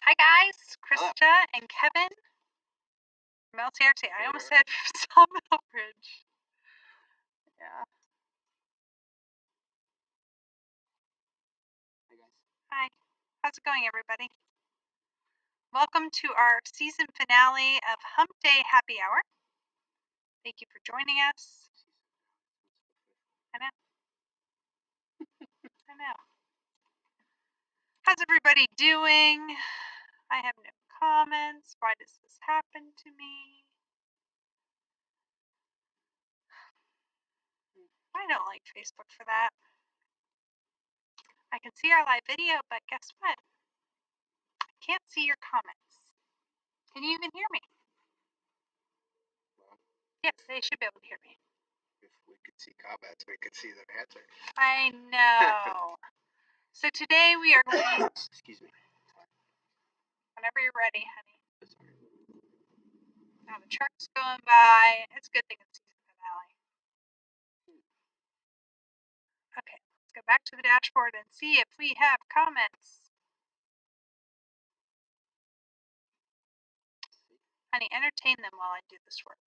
Hi guys, Hello. Christa and Kevin from LCRC. I almost said Sawmill Bridge. Yeah. Hi guys. Hi. How's it going, everybody? Welcome to our season finale of Hump Day Happy Hour. Thank you for joining us. I know. I know. How's everybody doing? I have no comments. Why does this happen to me? I don't like Facebook for that. I can see our live video, but guess what? I can't see your comments. Can you even hear me? Well, Yes, they should be able to hear me. if we could see comments, we could see their answer. I know. So today we are going. Excuse me. Whenever you're ready, honey. Now the truck's going by. It's a good thing it's season finale. Okay, let's go back to the dashboard and see if we have comments. Honey, entertain them while I do this work.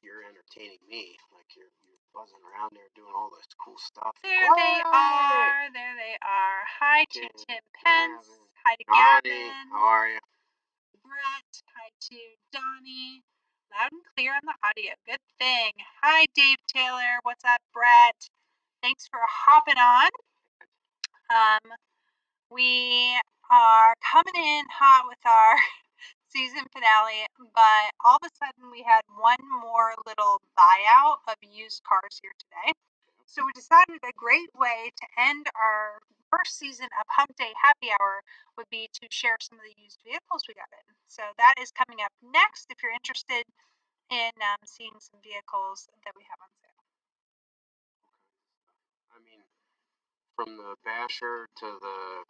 You're entertaining me. Like you're buzzing around there doing all this cool stuff. There they are. There they are. Hi to Tim Pence. Hi to Gavin. How are you? Brett. Hi to Donnie. Loud and clear on the audio. Good thing. Hi, Dave Taylor. What's up, Brett? Thanks for hopping on. We are coming in hot with our season finale, but all of a sudden we had one more little buyout of used cars here today. So we decided a great way to end our first season of Hump Day Happy Hour would be to share some of the used vehicles we got in. So that is coming up next if you're interested in seeing some vehicles that we have on sale. I mean, from the Basher to the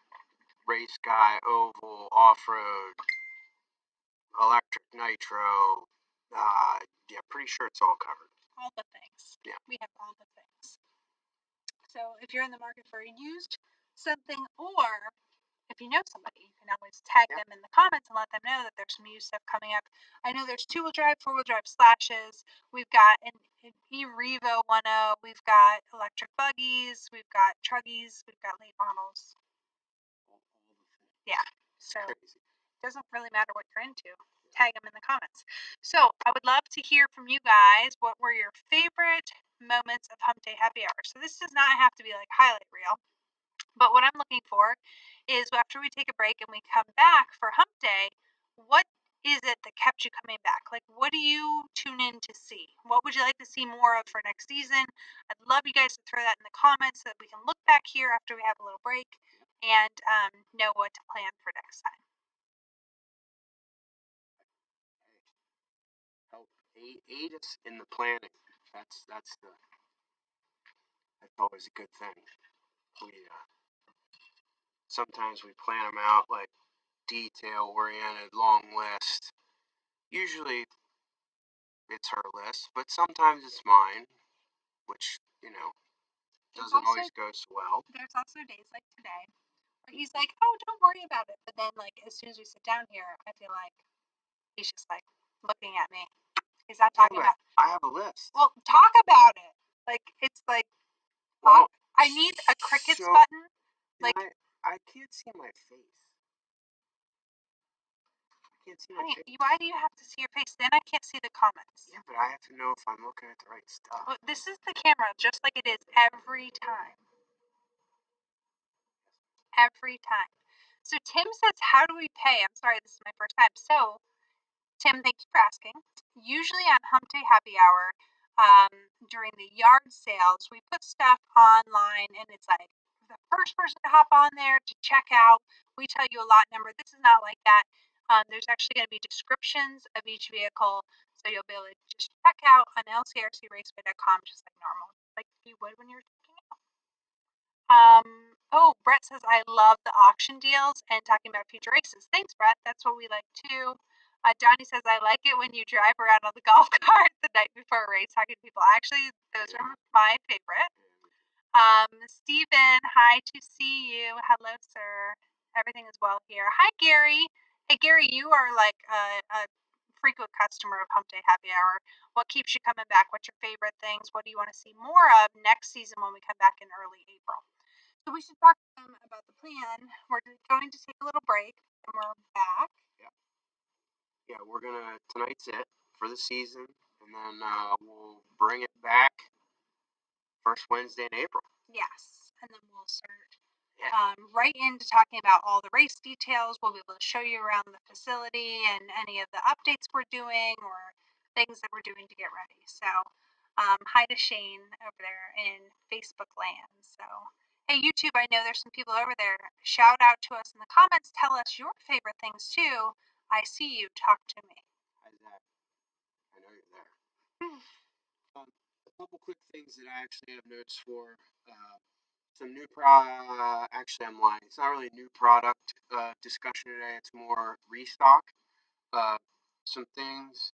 race guy, oval, off-road, electric nitro, yeah, pretty sure it's all covered. All the things. Yeah. We have all the things. So if you're in the market for a used something, or if you know somebody, you can always tag them in the comments and let them know that there's some used stuff coming up. I know there's 2-wheel drive, 4-wheel drive slashes. We've got an e-Revo 1.0. We've got electric buggies. We've got truggies. We've got late models. All the things. Yeah. So Crazy. it doesn't really matter what you're into. Tag them in the comments. So I would love to hear from you guys. What were your favorite moments of Hump Day Happy Hour? So this does not have to be like highlight reel, but what I'm looking for is after we take a break and we come back for Hump Day, what is it that kept you coming back? Like, what do you tune in to see? What would you like to see more of for next season? I'd love you guys to throw that in the comments so that we can look back here after we have a little break and know what to plan for next time. Help aid us in the planning. That's always a good thing. We sometimes we plan them out like detail oriented, long list. Usually it's her list, but sometimes it's mine, which doesn't always go so well. There's also days like today where he's like, "Oh, don't worry about it," but then like as soon as we sit down here, I feel like he's just like looking at me. He's not talking about. I have a list. Well, talk about it. Like it's like. Well, I need a crickets button. Like I can't see my face. I can't see my face. Why do you have to see your face? Then I can't see the comments. Yeah, but I have to know if I'm looking at the right stuff. Well, this is the camera, just like it is every time. Every time. So Tim says, "How do we pay?" I'm sorry, this is my first time. So Tim, thank you for asking. Usually on Hump Day Happy Hour, during the yard sales, we put stuff online and it's like the first person to hop on there to check out, we tell you a lot number. This is not like that. There's actually going to be descriptions of each vehicle, so you'll be able to just check out on LCRCRaceway.com just like normal, like you would when you're checking out. Oh, Brett says, "I love the auction deals and talking about future races." Thanks, Brett. That's what we like too. Donnie says, "I like it when you drive around on the golf cart the night before a race talking to people." Actually, those are my favorite. Stephen, hi to see you. Hello, sir. Everything is well here. Hi, Gary. Hey, Gary, you are like a frequent customer of Hump Day Happy Hour. What keeps you coming back? What's your favorite things? What do you want to see more of next season when we come back in early April? So we should talk to them about the plan. We're going to take a little break and we're back. Yeah, we're gonna tonight's it for the season, and then we'll bring it back first Wednesday in April. Yes, and then we'll start right into talking about all the race details. We'll be able to show you around the facility and any of the updates we're doing or things that we're doing to get ready. So hi to Shane over there in Facebook land. So hey, YouTube, I know there's some people over there. Shout out to us in the comments. Tell us your favorite things too. I see you. Talk to me. Hi, Zach. I know you're there. A couple quick things that I actually have notes for. Some new actually I'm lying. It's not really new product discussion today. It's more restock. Some things.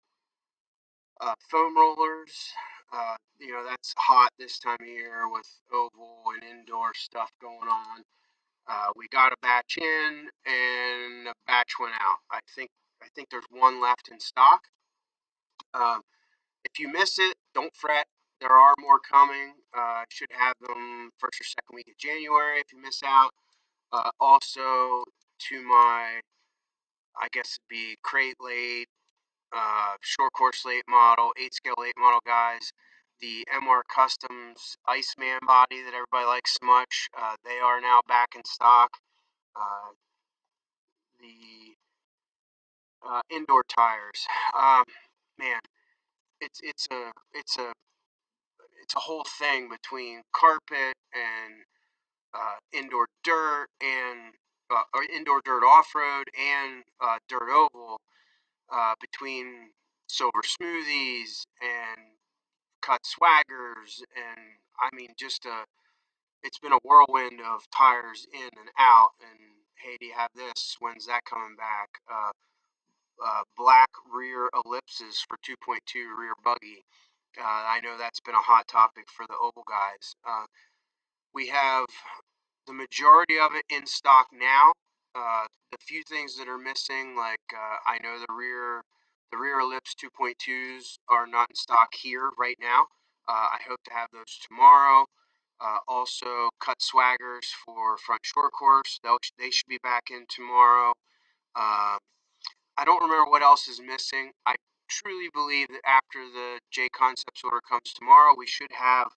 Foam rollers. That's hot this time of year with oval and indoor stuff going on. We got a batch in and a batch went out. I think there's one left in stock. If you miss it, don't fret. There are more coming. Should have them first or second week of January if you miss out. Also, to my, I guess it'd be crate late, short course late model, 8 scale late model guys, the MR Customs Iceman body that everybody likes so much, they are now back in stock. The indoor tires, man, it's a whole thing between carpet and indoor dirt and or indoor dirt off road and dirt oval, between silver smoothies and cut swaggers, and I mean it's been a whirlwind of tires in and out. And hey, do you have this? When's that coming back? Black rear ellipses for 2.2 rear buggy. I know that's been a hot topic for the oval guys. We have the majority of it in stock now. The few things that are missing, like I know the rear ellipse 2.2s are not in stock here right now. I hope to have those tomorrow. Also, cut swaggers for front short course. They should be back in tomorrow. I don't remember what else is missing. I truly believe that after the J Concepts order comes tomorrow, we should have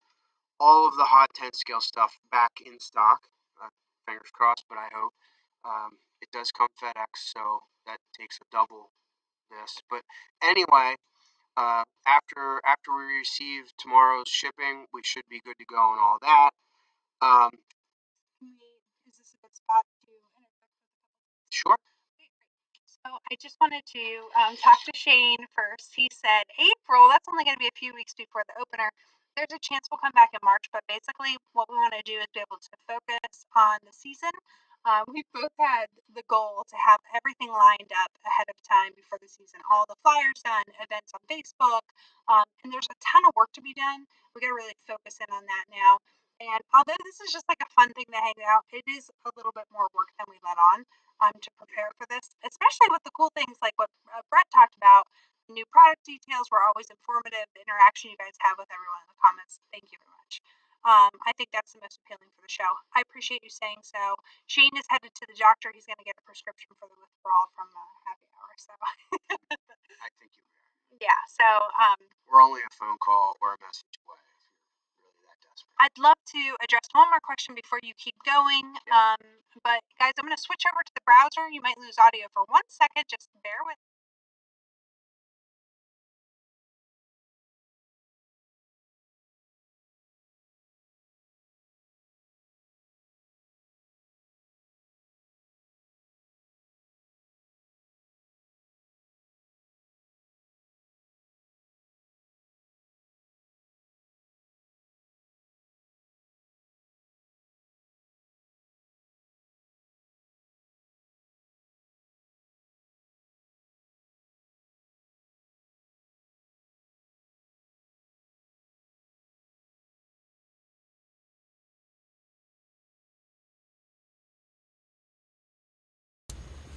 all of the hot 10 scale stuff back in stock. Fingers crossed, but I hope. It does come FedEx, so that takes a double this. But anyway, after we receive tomorrow's shipping, we should be good to go and all that. Is this a good spot to interject? Sure. So I just wanted to talk to Shane first. He said April, that's only going to be a few weeks before the opener. There's a chance we'll come back in March, but basically what we want to do is be able to focus on the season. We've both had the goal to have everything lined up ahead of time before the season. All the flyers done, events on Facebook, and there's a ton of work to be done. We got to really focus in on that now. And although this is just like a fun thing to hang out, it is a little bit more work than we let on to prepare for this, especially with the cool things like what Brett talked about. New product details were always informative. The interaction you guys have with everyone in the comments, thank you very much. I think that's the most appealing for the show. I appreciate you saying so. Shane is headed to the doctor. He's going to get a prescription for the withdrawal from Happy Hour. So I think you are. yeah. So we're only a phone call or a message away if you're really that desperate. I'd love to address one more question before you keep going. But guys, I'm going to switch over to the browser. You might lose audio for 1 second. Just bear with me.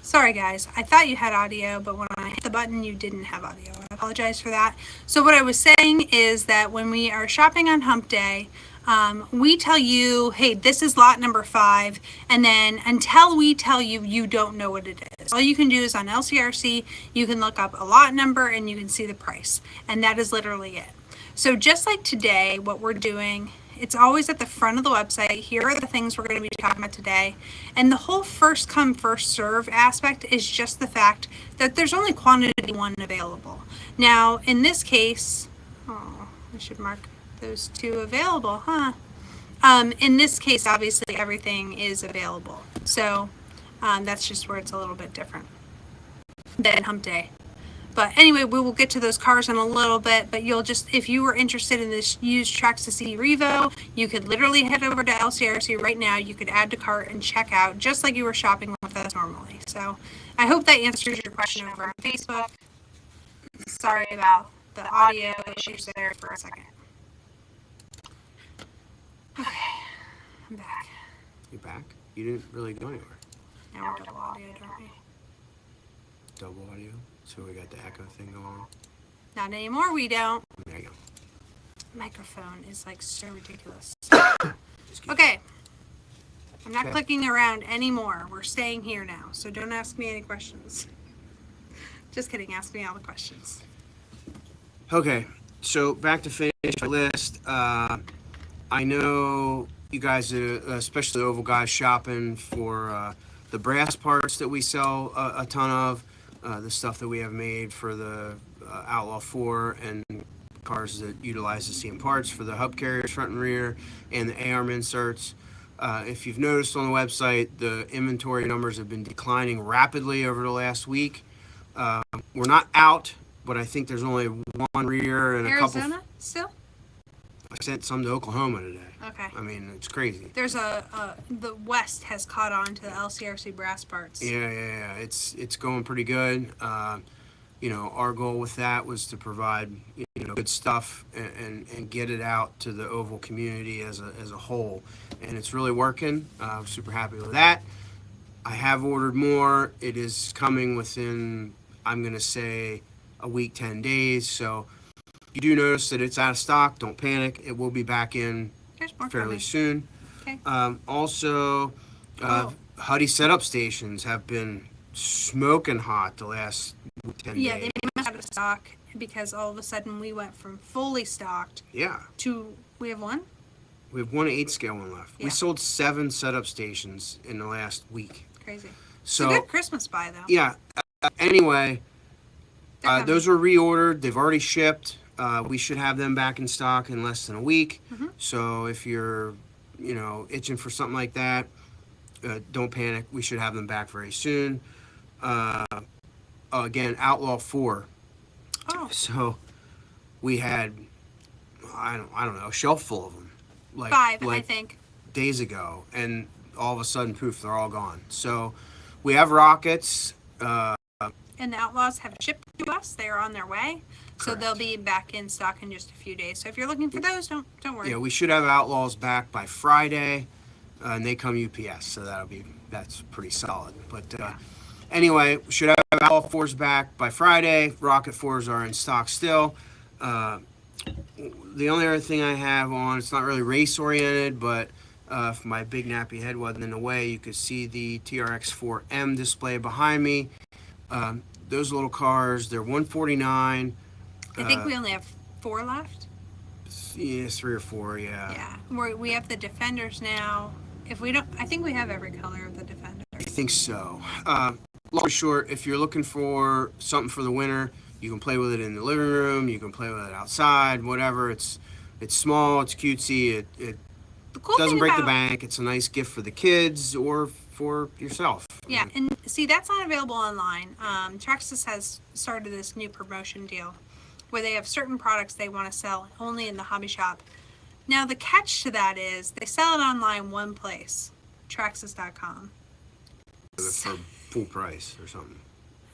Sorry guys, I thought you had audio, but when I hit the button, you didn't have audio. I apologize for that. So what I was saying is that when we are shopping on Hump Day, we tell you, hey, this is lot number 5, and then until we tell you, you don't know what it is. All you can do is on LCRC, you can look up a lot number and you can see the price, and that is literally it. So just like today, what we're doing, it's always at the front of the website. Here are the things we're going to be talking about today. And the whole first come, first serve aspect is just the fact that there's only quantity 1 available. Now, in this case, oh, I should mark those 2 available, huh? In this case, obviously, everything is available. So that's just where it's a little bit different than Hump Day. But anyway, we will get to those cars in a little bit, but you'll just, if you were interested in this used Traxxas Revo, you could literally head over to LCRC right now. You could add to cart and check out just like you were shopping with us normally. So I hope that answers your question over on Facebook. Sorry about the audio issues there for a second. Okay, I'm back. You back? You didn't really go anywhere. Now we're double audio, don't we? Double audio? So we got the echo thing going on? Not anymore, we don't. There you go. Microphone is like so ridiculous. Okay. I'm not clicking around anymore. We're staying here now, so don't ask me any questions. Just kidding, ask me all the questions. Okay, so back to finish the list. I know you guys, especially Oval guys, shopping for the brass parts that we sell a ton of, the stuff that we have made for the Outlaw 4 and cars that utilize the same parts for the hub carriers front and rear and the A-arm inserts. If you've noticed on the website, the inventory numbers have been declining rapidly over the last week. We're not out, but I think there's only 1 rear and Arizona a couple. still? I sent some to Oklahoma today. Okay. I mean, it's crazy. There's the West has caught on to the LCRC brass parts. Yeah. It's going pretty good. Our goal with that was to provide, good stuff and get it out to the Oval community as a whole. And it's really working. I'm super happy with that. I have ordered more. It is coming within, I'm going to say, a week, 10 days. So you do notice that it's out of stock. Don't panic. It will be back in fairly soon. Okay. Also, Huddy setup stations have been smoking hot the last 10 days. Yeah, they went out of stock because all of a sudden we went from fully stocked to, we have 1? We have 1 8-scale one left. Yeah. We sold 7 setup stations in the last week. Crazy. So, it's a good Christmas buy, though. Yeah. Anyway, those were reordered. They've already shipped. We should have them back in stock in less than a week. Mm-hmm. So if you're, itching for something like that, don't panic. We should have them back very soon. Again, Outlaw 4. Oh. So we had, I don't know, a shelf full of them. Like 5, I think. Days ago. And all of a sudden, poof, they're all gone. So we have rockets. And the Outlaws have shipped to us. They are on their way. So Correct. they'll be back in stock in just a few days. So if you're looking for those, don't worry. Yeah, we should have Outlaws back by Friday, and they come UPS, so that's pretty solid. But anyway, we should have Outlaw 4s back by Friday. Rocket 4s are in stock still. The only other thing I have on, it's not really race oriented, but if my big nappy head wasn't in the way, you could see the TRX 4M display behind me. Those little cars, they're $149. I think we only have 4 left. Yeah, 3 or 4, yeah. Yeah, we have the Defenders now. If we don't, I think we have every color of the Defender. I think so. Long or short, if you're looking for something for the winter, you can play with it in the living room. You can play with it outside, whatever. It's small. It's cutesy. It doesn't break the bank. It's a nice gift for the kids or for yourself. Yeah, and see, that's not available online. Traxxas has started this new promotion deal where they have certain products they want to sell only in the hobby shop. Now, the catch to that is they sell it online one place, Traxxas.com. For full price or something,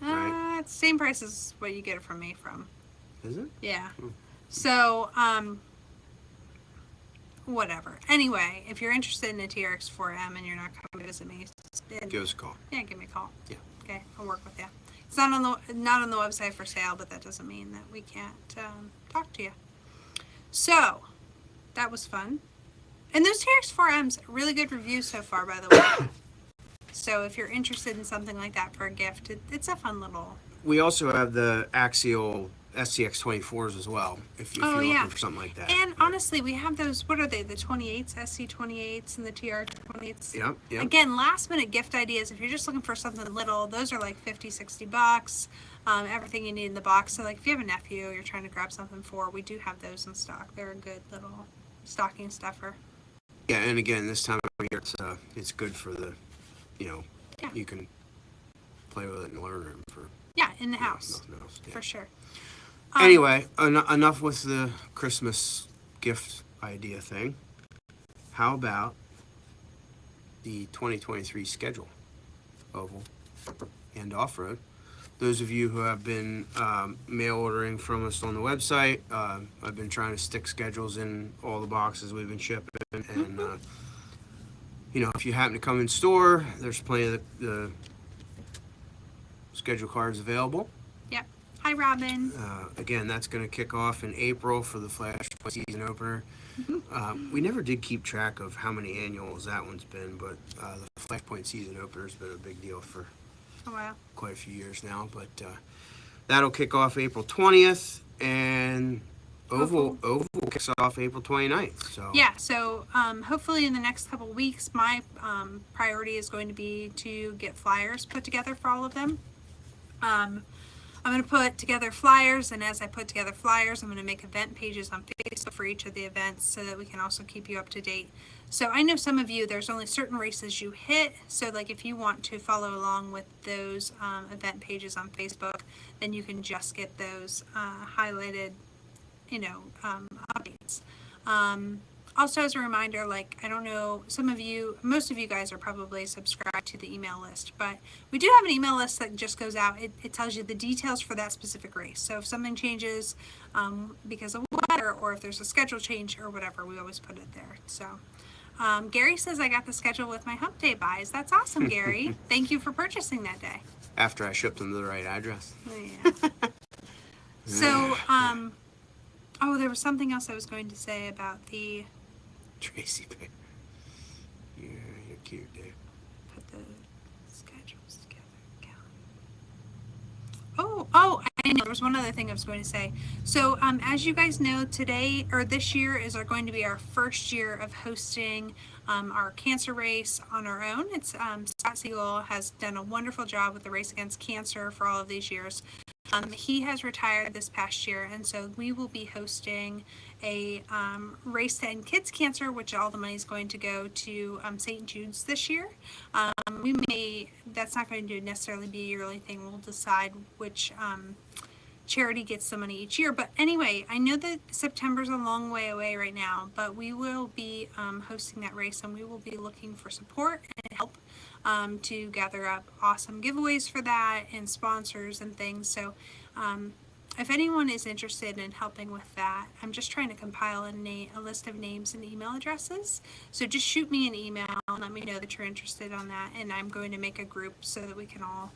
right? It's the same price as what you get it from me from. Is it? Yeah. So, whatever. Anyway, if you're interested in a TRX 4M and you're not coming to visit me, give us a call. Yeah, give me a call. Yeah. Okay, I'll work with you. It's not on the website for sale, but that doesn't mean that we can't talk to you. So that was fun. And those TRX4Ms, really good reviews so far, by the way. So if you're interested in something like that for a gift, it's a fun little. We also have the Axial SCX 24s as well, if you're looking for something like that. And honestly, we have those, what are they, the 28s, SC 28s and the TR 28s? Yep. Again, last minute gift ideas, if you're just looking for something little, those are like $50-$60. Everything you need in the box. So like if you have a nephew you're trying to grab something for, we do have those in stock. They're a good little stocking stuffer. Yeah, and again, this time of year, it's good for the, you can play with it and learn it for. Yeah, in the house. Nothing else. Yeah. For sure. Anyway, enough with the Christmas gift idea thing. How about the 2023 schedule, oval and off-road? Those of you who have been mail ordering from us on the website, I've been trying to stick schedules in all the boxes we've been shipping. And, if you happen to come in store, there's plenty of the schedule cards available. Yep. Hi, Robin. Again, that's going to kick off in April for the Flash season opener. We never did keep track of how many annuals that one's been, but the Flashpoint season opener has been a big deal for quite a few years now. But that'll kick off April 20th, and Oval kicks off April 29th. So yeah, so hopefully in the next couple weeks, my priority is going to be to get flyers put together for all of them. I'm going to put together flyers, and as I put together flyers, I'm going to make event pages on Facebook for each of the events so that we can also keep you up to date. So I know some of you, there's only certain races you hit, so like if you want to follow along with those event pages on Facebook, then you can just get those highlighted, updates. Also, as a reminder, like, I don't know, most of you guys are probably subscribed to the email list, but we do have an email list that just goes out. It tells you the details for that specific race. So if something changes because of weather, or if there's a schedule change or whatever, we always put it there. So Gary says I got the schedule with my Hump Day buys. That's awesome, Gary. Thank you for purchasing that day. After I shipped them to the right address. Yeah. So, there was something else I was going to say about the Tracy Bear. Yeah, you're cute, dude. Put the schedules together. Oh, I know. There was one other thing I was going to say. So, as you guys know, this year is going to be our first year of hosting our cancer race on our own. It's Scott Siegel has done a wonderful job with the Race Against Cancer for all of these years. He has retired this past year, and so we will be hosting a race to end kids cancer, which all the money is going to go to St. Jude's this year. That's not going to necessarily be a yearly thing. We'll decide which charity gets the money each year. But anyway, I know that September's a long way away right now, but we will be hosting that race, and we will be looking for support and help to gather up awesome giveaways for that and sponsors and things. So if anyone is interested in helping with that, I'm just trying to compile a list of names and email addresses. So just shoot me an email and let me know that you're interested on that, and I'm going to make a group so that we can all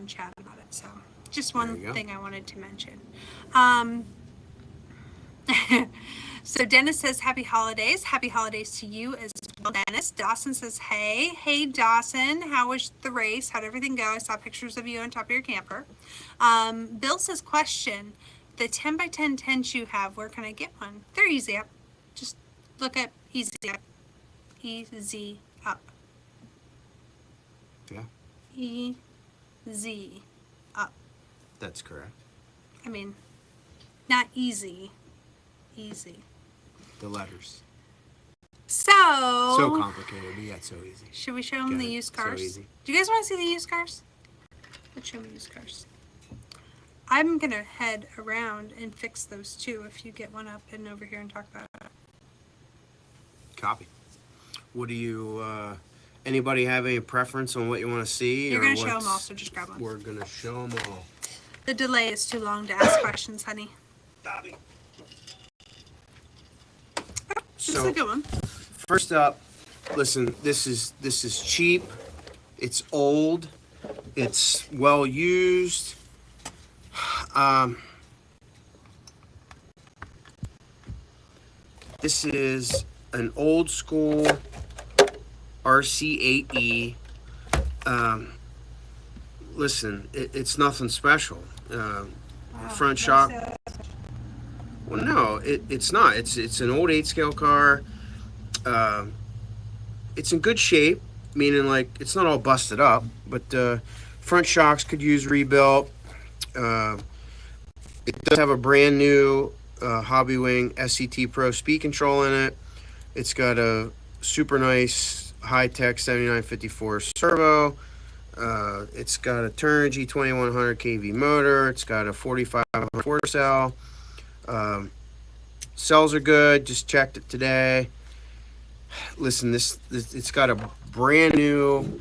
chat about it. So just one thing I wanted to mention. So Dennis says happy holidays. Happy holidays to you as well, Dennis. Dawson says hey Dawson, how was the race? How'd everything go? I saw pictures of you on top of your camper. Bill says question, the 10x10 tents you have, where can I get one? They're easy up. Just look up easy up. Easy up. Yeah. Easy up. That's correct. I mean, not easy. Easy. The letters. So complicated, but yet so easy. Should we show them the used cars? So easy. Do you guys want to see the used cars? Let's show them the used cars. I'm going to head around and fix those too if you get one up and over here and talk about it. Copy. What do you, anybody have any preference on what you want to see? You're going to show them all, so just grab one. We're going to show them all. The delay is too long to ask questions, honey. Bobby. This is a good one. First up, listen, this is cheap. It's old. It's well used. This is an old school RC8E. Listen, it's nothing special. Front shock. Well, no, it's not. It's an old 8 scale car. Uh, it's in good shape, meaning like it's not all busted up, but front shocks could use rebuilt. Uh, it does have a brand new Hobby Wing SCT Pro speed control in it. It's got a super nice high tech 7954 servo. It's got a Turnigy 2100 kV motor. It's got a 4500 cell. Cells are good. Just checked it today. Listen, this it's got a brand new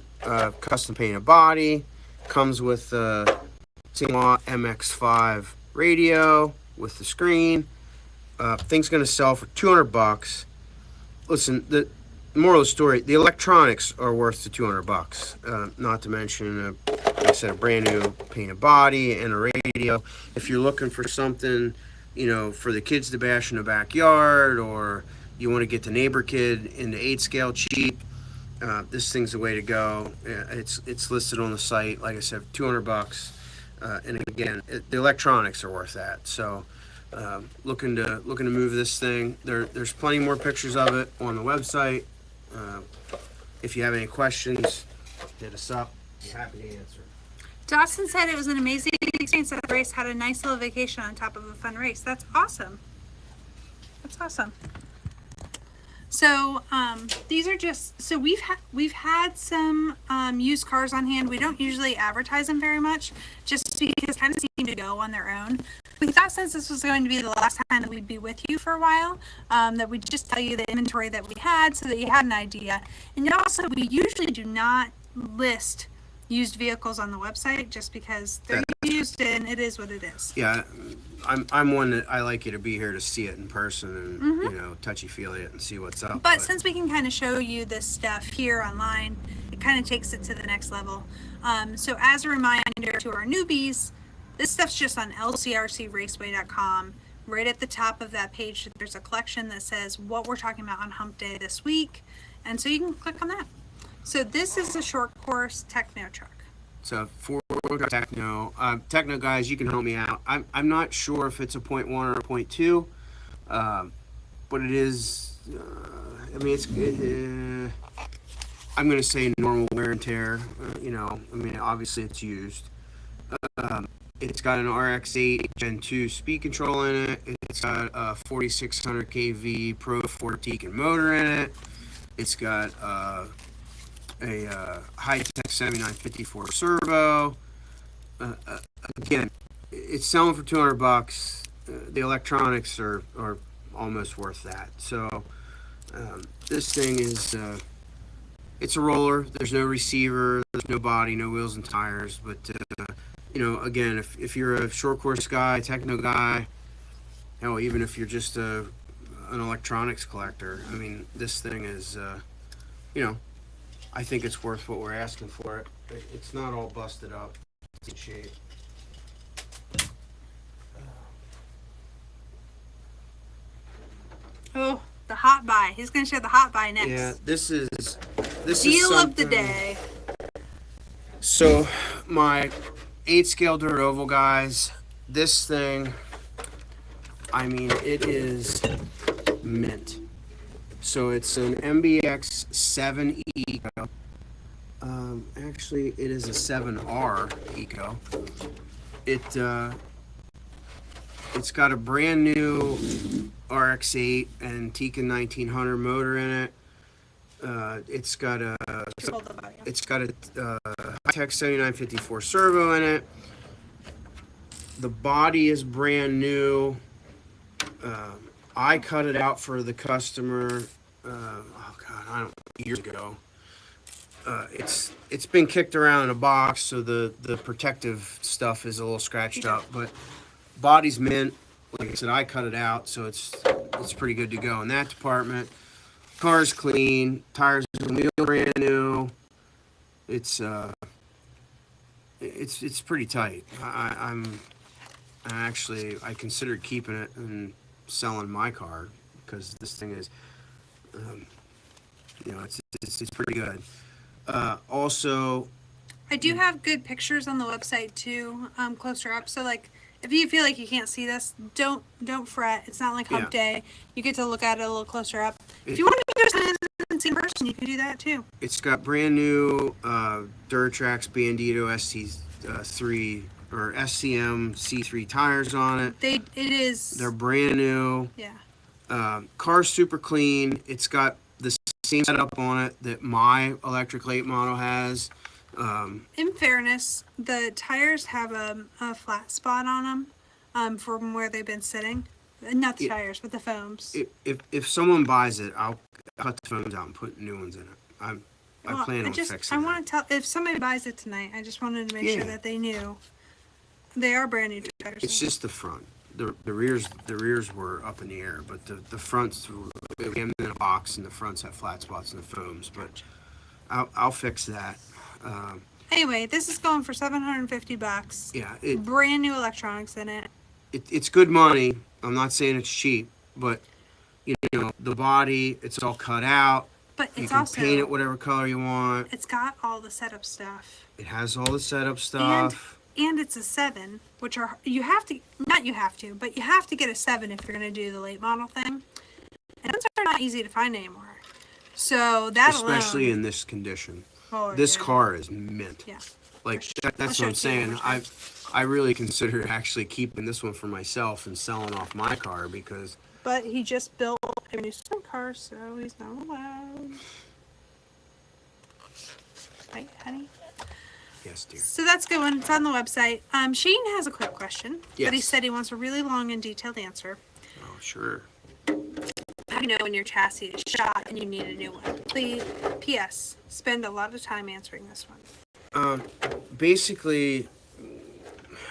custom painted body. Comes with a single MX5 radio with the screen. Thing's gonna sell for $200. Listen, the moral of the story: the electronics are worth the $200. Not to mention, like I said, a brand new painted body and a radio. If you're looking for something, for the kids to bash in the backyard, or you want to get the neighbor kid into 8 scale cheap, this thing's the way to go. It's listed on the site, like I said, $200. And again, the electronics are worth that. So, looking to move this thing. There's plenty more pictures of it on the website. If you have any questions, hit us up. Be happy to answer. Dawson said it was an amazing experience at the race. Had a nice little vacation on top of a fun race. That's awesome. That's awesome. So these are just we've had some used cars on hand. We don't usually advertise them very much, just because kind of seem to go on their own. We thought since this was going to be the last time that we'd be with you for a while, that we'd just tell you the inventory that we had so that you had an idea. And also, we usually do not list used vehicles on the website just because they're used and it is what it is. Yeah, I'm one that I like you to be here to see it in person and touchy feel it and see what's up. But since we can kind of show you this stuff here online, it kind of takes it to the next level. So as a reminder to our newbies, this stuff's just on LCRCRaceway.com. Right at the top of that page, there's a collection that says what we're talking about on Hump Day this week, and so you can click on that. So this is a short course Techno truck. So for Techno, Techno guys, you can help me out. I'm not sure if it's a 0.1 or a 0.2, but it is. I'm going to say normal wear and tear. Obviously it's used. It's got an RX-8 Gen 2 speed control in it. It's got a 4600 kV Pro 4 Tekin motor in it. It's got a high-tech 7954 servo. Again, it's selling for $200. The electronics are almost worth that. So this thing is it's a roller. There's no receiver. There's no body, no wheels and tires. But again, if you're a short course guy, techno guy, hell, even if you're just an electronics collector, this thing is I think it's worth what we're asking for it. It's not all busted up. It's in shape. Oh, the hot buy. He's going to show the hot buy next. Yeah, this is deal of the day. So, my 8-scale dirt oval guys, this thing, it is mint. So it's an MBX 7 Eco. Actually, it is a 7R Eco. It's got a brand new RX-8 and Tekin 1900 motor in it. It's got a high-tech 7954 servo in it. The body is brand new. I cut it out for the customer. Years ago. It's been kicked around in a box, so the protective stuff is a little scratched up. But body's mint. Like I said, I cut it out, so it's pretty good to go in that department. Car's clean. Tires are brand new. It's It's pretty tight. I considered keeping it and selling my car because this thing is, um, it's pretty good. Also, I do have good pictures on the website too, closer up. So like, if you feel like you can't see this, don't fret. It's not like yeah, Hump Day. You get to look at it a little closer up. If it, you want to go and see in person, you can do that too. it's got brand new Duratrax Bandito ST3 or SCM C3 tires on it. It They're is, brand new. yeah. Car's super clean. It's got the same setup on it that my electric late model has. In fairness, the tires have a flat spot on them, from where they've been sitting. Not the It, tires, but the foams. if someone buys it, I'll cut the foams out and put new ones in it. I Well, plan I on just, fixing I that. want to tell, if somebody buys it tonight, I just wanted to make sure Yeah. that they knew they are brand new tires. It's just the front. The rears were up in the air, but the fronts we have them in a box, and the fronts have flat spots in the foams. But I'll fix that. Um, Anyway, this is going for $750. yeah, Brand new electronics in it. it's good money. I'm not saying it's cheap, but the body, it's all cut out. But You it's can also, paint it whatever color you want. it's got all the setup stuff. It has all the setup And stuff. and it's a 7, which are, you have to, not you have to, but you have to get a 7 if you're going to do the late model thing. And those are not easy to find anymore. So that Especially alone, in this condition. oh, This dude. car is mint. Yeah. Like I'll that's show what I'm it to you saying. one more time. I really consider actually keeping this one for myself and selling off my car because But he just built a new sprint car, so he's not allowed. Right, honey? yes, dear. So that's good one. It's on the website. Shane has a quick question, but he Yes. said he wants a really long and detailed answer. Oh, sure. How do you know when your chassis is shot and you need a new one? Please, P.S. Spend a lot of time answering this one. Basically,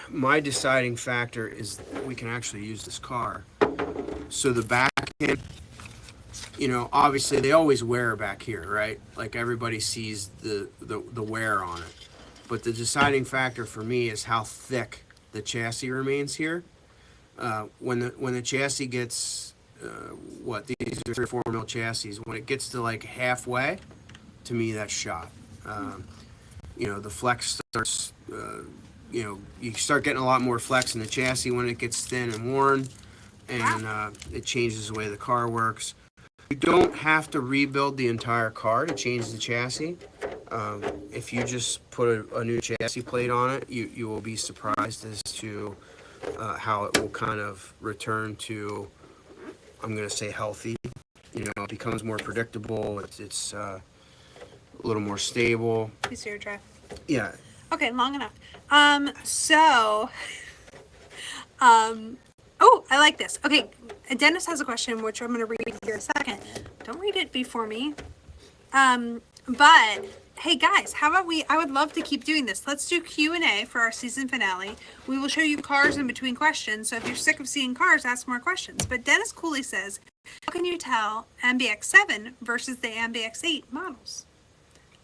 my deciding factor is we can actually use this car. So the back end, obviously they always wear back here, right? Like everybody sees the wear on it. But the deciding factor for me is how thick the chassis remains here. When the chassis gets these are 3 or 4 mil chassis. When it gets to like halfway, to me that's shot. The flex starts. You start getting a lot more flex in the chassis when it gets thin and worn, and it changes the way the car works. You don't have to rebuild the entire car to change the chassis. If you just put a new chassis plate on it, you will be surprised as to how it will kind of return to, I'm going to say, healthy. It becomes more predictable. It's a little more stable. Please your drive. Yeah. Okay, long enough. Oh, I like this. Okay, Dennis has a question, which I'm going to read here in a second. Don't read it before me. But hey guys, how about I would love to keep doing this. Let's do Q&A for our season finale. We will show you cars in between questions. So if you're sick of seeing cars, ask more questions. But Dennis Cooley says, how can you tell MBX7 versus the MBX8 models?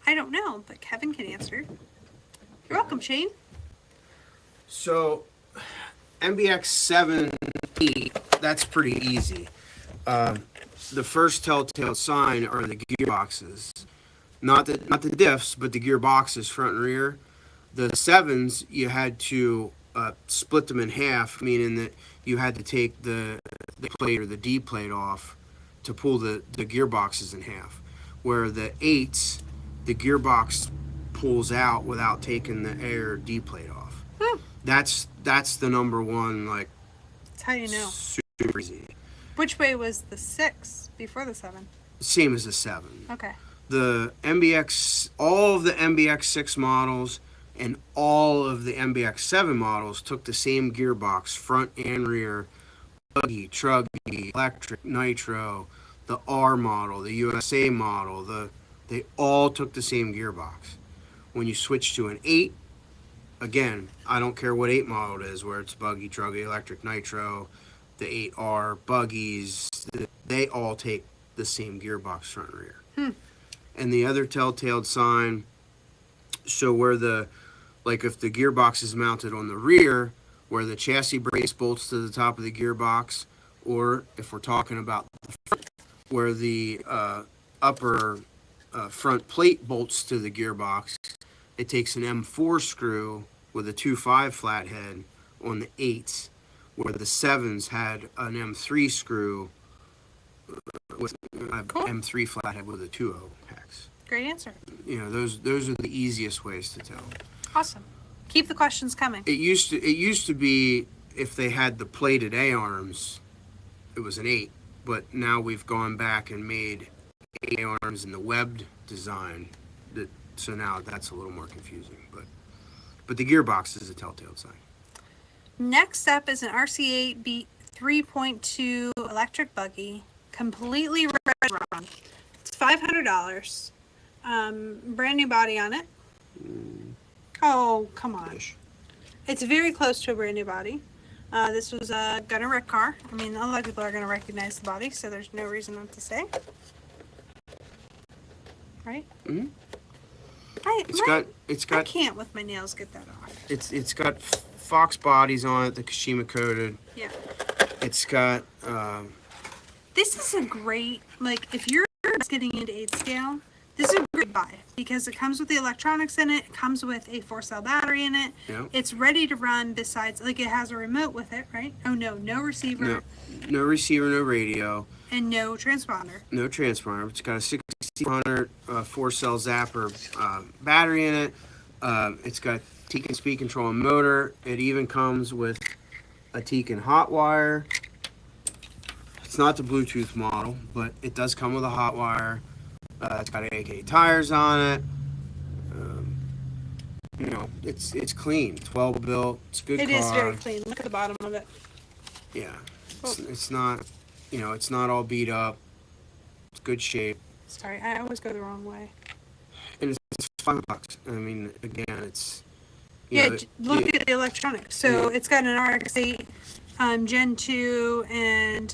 I don't know, but Kevin can answer. You're welcome, Shane. So, MBX7E, that's pretty easy. The first telltale sign are the gearboxes. Not the diffs, but the gearboxes, front and rear. The 7s, you had to split them in half, meaning that you had to take the plate or the D plate off to pull the gearboxes in half. Where the 8s, the gearbox pulls out without taking the A or D plate off. That's the number one, like, That's how you know. super easy. Which way was the 6 before the 7? Same as the 7. Okay. The MBX, all of the MBX6 models and all of the MBX7 models took the same gearbox, front and rear, buggy, truggy, electric, nitro, the R model, the USA model, they all took the same gearbox. When you switch to an 8, again, I don't care what 8 model it is, where it's buggy, truggy, electric, nitro, the 8R, buggies, they all take the same gearbox, front and rear. And the other telltale sign, so where the like if the gearbox is mounted on the rear, where the chassis brace bolts to the top of the gearbox, or if we're talking about where the upper front plate bolts to the gearbox, it takes an M4 screw with a 2.5 flathead on the 8s, where the 7s had an M3 screw with an Cool. M3 flathead with a 2.0 hex. Great answer. You know, those are the easiest ways to tell. Awesome. Keep the questions coming. It used to be if they had the plated A arms, it was an 8, but now we've gone back and made A arms in the webbed design. So now that's a little more confusing, but the gearbox is a telltale sign. Next up is an RC8 Beat 3.2 electric buggy, completely ready to run. It's $500. Brand new body on it. Oh, come on. It's very close to a brand new body. This was a Gunner Rick car. I mean, a lot of people are going to recognize the body, so there's no reason not to say. Right? Mm-hmm. I can't with my nails get that off. It's got Fox bodies on it, the Kashima coated. Yeah. It's got. This is a great, like, if you're just getting into 8 scale, this is a great buy because it comes with the electronics in it. It comes with a 4-cell battery in it. Yeah. It's ready to run. Besides, like, it has a remote with it, right? Oh no receiver. No receiver, no radio. And no transponder. No transponder. It's got a 1600 4-cell zapper battery in it. It's got Tekin speed control and motor. It even comes with a Tekin hot wire. It's not the Bluetooth model, but it does come with a hot wire. It's got AK tires on it. You know, it's clean. It's well built. It's a good car. It is very clean. Look at the bottom of it. Yeah. It's not, you know, it's not all beat up. It's good shape. Sorry, I always go the wrong way. And it's $5. I mean, again, it's... Look at the electronics. So it's got an RX-8 Gen 2 and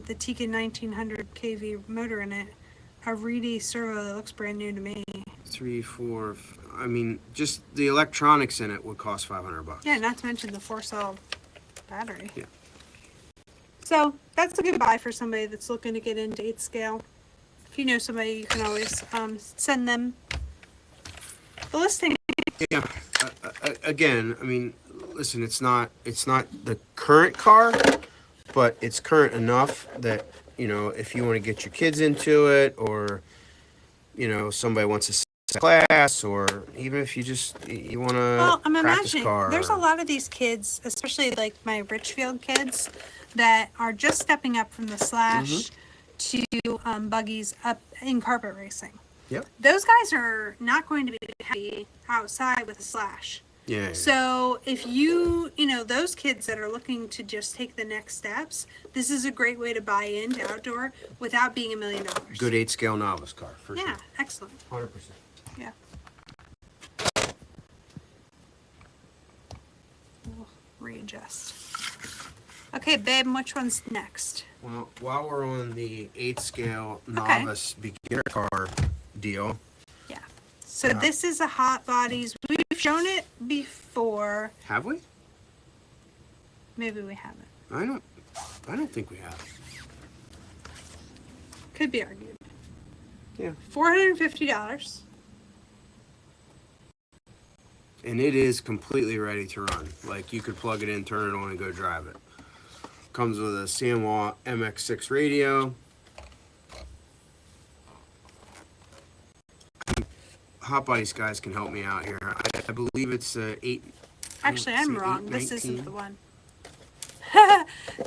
the Tekin 1900 kV motor in it. A Reedy servo that looks brand new to me. 3, 4... I mean, just the electronics in it would cost $500. Yeah, not to mention the 4-cell battery. Yeah. So that's a good buy for somebody that's looking to get into 8 scale. If you know somebody, you can always send them the listing. Yeah. Again, I mean, listen, it's not the current car, but it's current enough that, you know, if you want to get your kids into it, or, you know, somebody wants to class, or even if you want to I'm practice imagining car. There's a lot of these kids, especially like my Richfield kids, that are just stepping up from the Slash to buggies up in carpet racing. Yep. Those guys are not going to be happy outside with a Slash. Yeah. So if you know, those kids that are looking to just take the next steps, this is a great way to buy into outdoor without being $1 million. Good 8-scale novice car, for sure. Yeah, excellent. 100%. Yeah. We'll readjust. Okay, babe, which one's next? Well, while we're on the 8-scale novice beginner car deal. Yeah. So this is a hot bodies. We've shown it before. Have we? Maybe we haven't. I don't think we have. Could be argued. Yeah. $450. And it is completely ready to run. Like, you could plug it in, turn it on, and go drive it. Comes with a Sanwa MX6 radio. Hot Bodies guys can help me out here. I believe it's 8. Actually, I'm wrong. This isn't the one.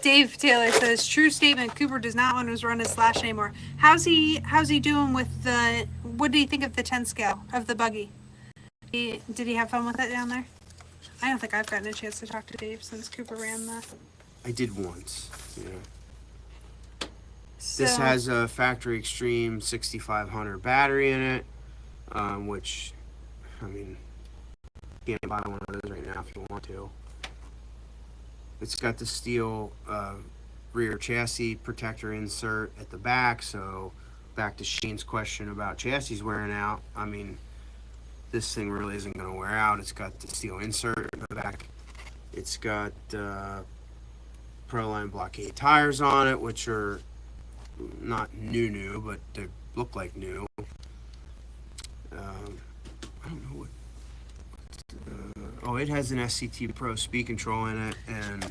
Dave Taylor says, true statement, Cooper does not want to run his Slash anymore. How's he doing with the, what do you think of the 10 scale of the buggy? Did he have fun with it down there? I don't think I've gotten a chance to talk to Dave since Cooper ran the... I did once, yeah. So, this has a factory extreme 6500 battery in it, which, I mean, you can't buy one of those right now if you want to. It's got the steel rear chassis protector insert at the back, so back to Shane's question about chassis wearing out. I mean, this thing really isn't going to wear out. It's got the steel insert in the back. It's got Proline Blockade tires on it, which are not new, but they look like new. I don't know what. Oh, it has an SCT Pro speed control in it, and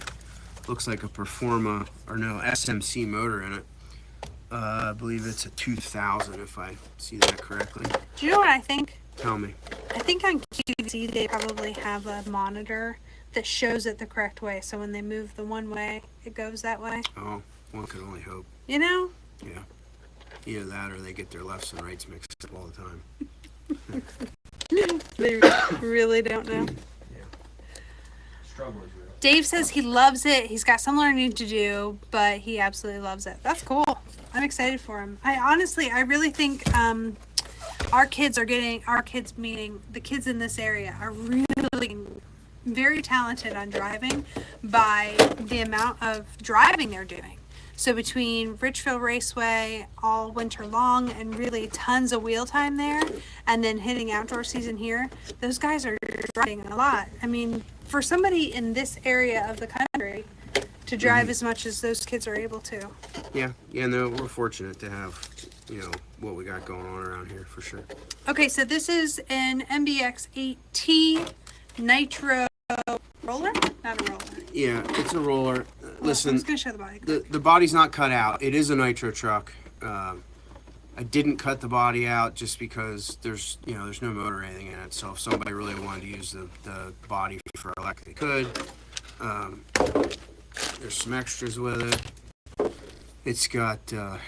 looks like a Performa, or no, SMC motor in it. I believe it's a 2000, if I see that correctly. Do you know what I think? Tell me. I think on QC they probably have a monitor that shows it the correct way. So when they move the one way, it goes that way. Oh, one could only hope. You know? Yeah. Either that or they get their lefts and rights mixed up all the time. They really don't know. Yeah. Struggle is real. Dave says he loves it. He's got some learning to do, but he absolutely loves it. That's cool. I'm excited for him. I really think our kids meaning the kids in this area, are really very talented on driving by the amount of driving they're doing. So between Richfield Raceway all winter long and really tons of wheel time there, and then hitting outdoor season here, those guys are driving a lot. I mean, for somebody in this area of the country to drive as much as those kids are able to. Yeah, no, we're fortunate to have, what we got going on around here for sure. Okay, so this is an MBX 8T Nitro roller? Not a roller. Yeah, it's a roller. Listen, I'm just going to show the body. The body's not cut out. It is a nitro truck. I didn't cut the body out just because there's no motor or anything in it. So if somebody really wanted to use the body for electric, they could. There's some extras with it. It's got, I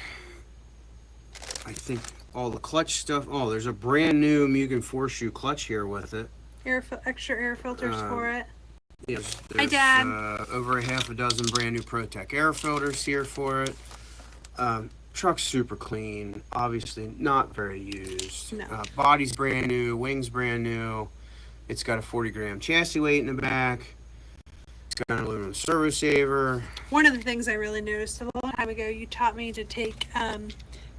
think, all the clutch stuff. Oh, there's a brand new Mugen 4-shoe clutch here with it. Extra air filters for it. There's Hi, Dad. Over a half a dozen brand new ProTech air filters here for it. Truck's super clean. Obviously not very used. No. Body's brand new. Wings brand new. It's got a 40-gram chassis weight in the back. It's got an aluminum servo saver. One of the things I really noticed a long time ago, you taught me to take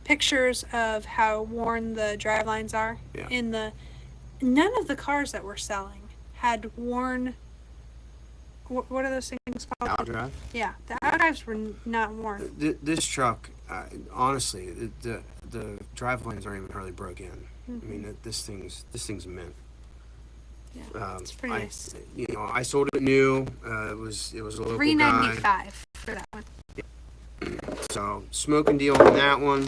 pictures of how worn the drive lines are. Yeah. None of the cars that we're selling had worn. What are those things called? Outdrive? Yeah, the outdrives were not worn. This truck, honestly, the drive lines aren't even hardly broke in. Mm-hmm. I mean, this thing's mint. Yeah, it's pretty nice. I sold it new. It was a local guy. $395 for that one. So smoking deal on that one.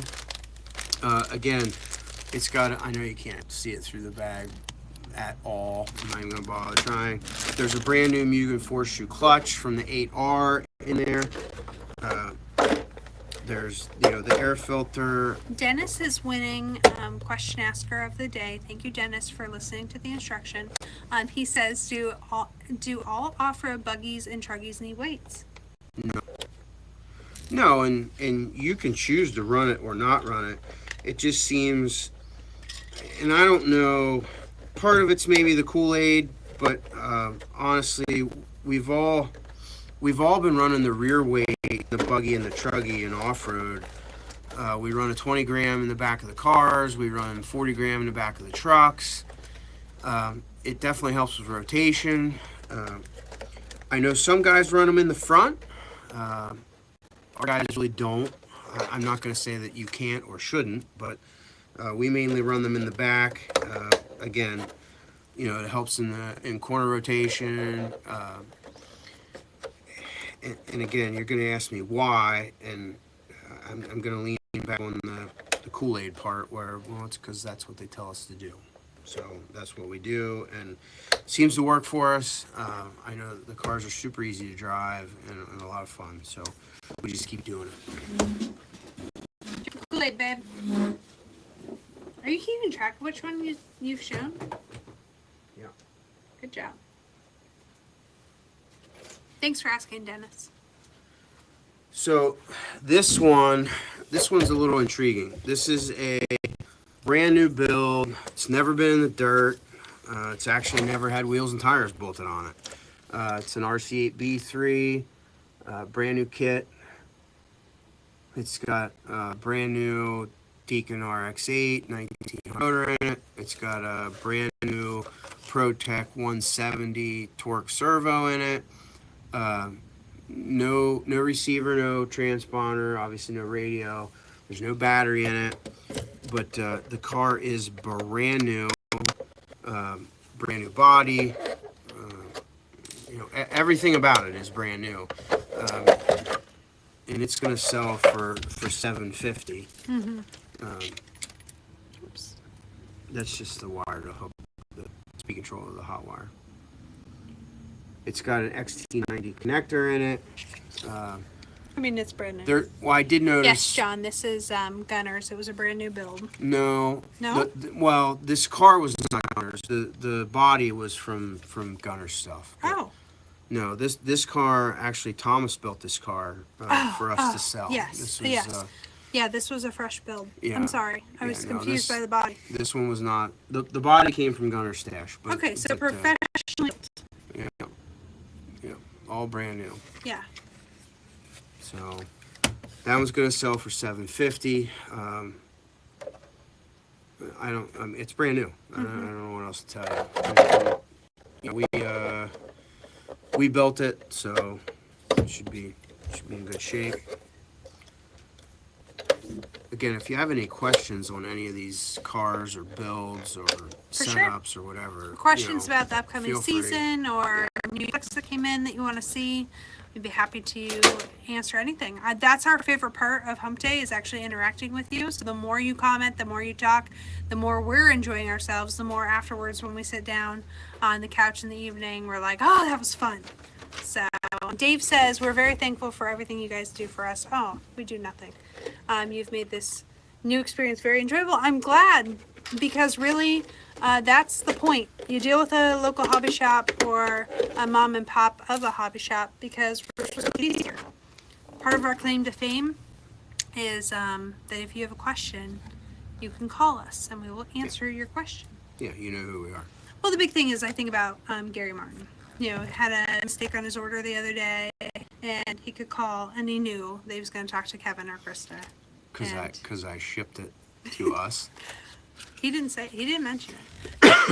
Again, it's got. I know you can't see it through the bag at all. I'm not even gonna bother trying. There's a brand new Mugen 4-shoe clutch from the 8R in there. There's the air filter. Dennis is winning question asker of the day. Thank you, Dennis, for listening to the instruction. He says, do all off-road buggies and truggies need weights? No, and you can choose to run it or not run it. It just seems, and I don't know, part of it's maybe the Kool-Aid, but honestly, we've all been running the rear weight, the buggy and the truggy and off-road. We run a 20 gram in the back of the cars. We run 40 gram in the back of the trucks. It definitely helps with rotation. I know some guys run them in the front. Our guys really don't. I'm not going to say that you can't or shouldn't, but we mainly run them in the back. Again, it helps in corner rotation. And again, you're going to ask me why, and I'm going to lean back on the Kool-Aid part where, well, it's because that's what they tell us to do. So that's what we do, and it seems to work for us. I know that the cars are super easy to drive and a lot of fun, so we just keep doing it. Kool-Aid, babe. Are you keeping track of which one you've shown? Yeah. Good job. Thanks for asking, Dennis. So this one's a little intriguing. This is a brand new build. It's never been in the dirt. It's actually never had wheels and tires bolted on it. It's an RC8B3, brand new kit. It's got brand new Deacon RX-8 1900 motor in it. It's got a brand new ProTech 170 torque servo in it. No receiver, no transponder, obviously no radio. There's no battery in it, but the car is brand new. Brand new body. Everything about it is brand new. And it's going to sell for $750. Mm-hmm. Oops. That's just the wire to hook the speed controller to the hot wire. It's got an XT90 connector in it. I mean, it's brand new. Well, I did notice. Yes, John, this is Gunner's. It was a brand new build. No. No? Well, this car was not Gunner's. The body was from Gunner's stuff. Oh. No, this car, actually, Thomas built this car for us to sell. Yes, this was, yes. Yeah, this was a fresh build. Yeah. I'm sorry. I was confused by the body. This one was not. The body came from Gunner's stash. But, okay, so professionally. Yeah, all brand new. Yeah. So that one's going to sell for $750. It's brand new. I don't know what else to tell you. We built it, so it should be in good shape. Again, if you have any questions on any of these cars or builds or setups or whatever, questions about the upcoming season or new products that came in that you want to see, we'd be happy to answer anything. That's our favorite part of Hump Day, is actually interacting with you. So the more you comment, the more you talk, the more we're enjoying ourselves, the more afterwards when we sit down on the couch in the evening, we're like, oh, that was fun. So Dave says, we're very thankful for everything you guys do for us. Oh, we do nothing. You've made this new experience very enjoyable. I'm glad, because really that's the point. You deal with a local hobby shop or a mom and pop of a hobby shop because we're supposed to be easier. Part of our claim to fame is that if you have a question, you can call us and we will answer your question. Yeah, you know who we are. Well, the big thing is I think about Gary Martin. Had a mistake on his order the other day, and he could call, and he knew that he was going to talk to Kevin or Christa. Because I shipped it to us. He didn't mention it.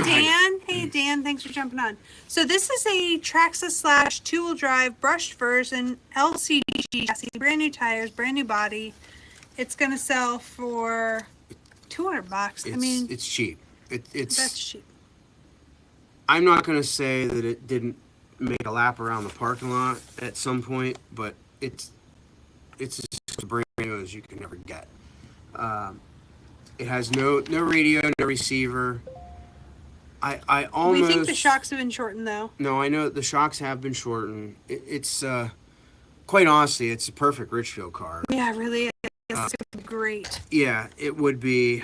Dan, hey Dan, thanks for jumping on. So this is a Traxxas / two-wheel drive brushed version LCD chassis, brand new tires, brand new body. It's going to sell for $200. I mean, it's cheap. That's cheap. I'm not going to say that it didn't make a lap around the parking lot at some point, but it's as brand new as you can ever get. It has no radio, no receiver. I almost. We think the shocks have been shortened, though. No, I know the shocks have been shortened. It's quite honestly, it's a perfect Richfield car. Yeah, it really is. It's great. Yeah, it would be.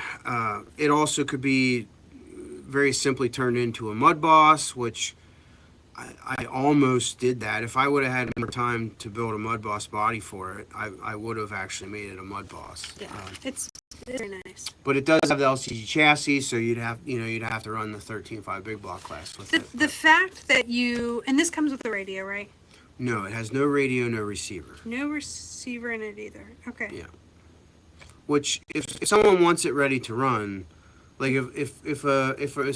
It also could be very simply turned into a mud boss, which I almost did that. If I would have had more time to build a mud boss body for it, I would have actually made it a mud boss. Yeah, it's very nice. But it does have the LCD chassis, so you'd have to run the 13.5 big block class with it. The fact that and this comes with the radio, right? No, it has no radio, no receiver. No receiver in it either. Okay. Yeah. Which, if someone wants it ready to run, like if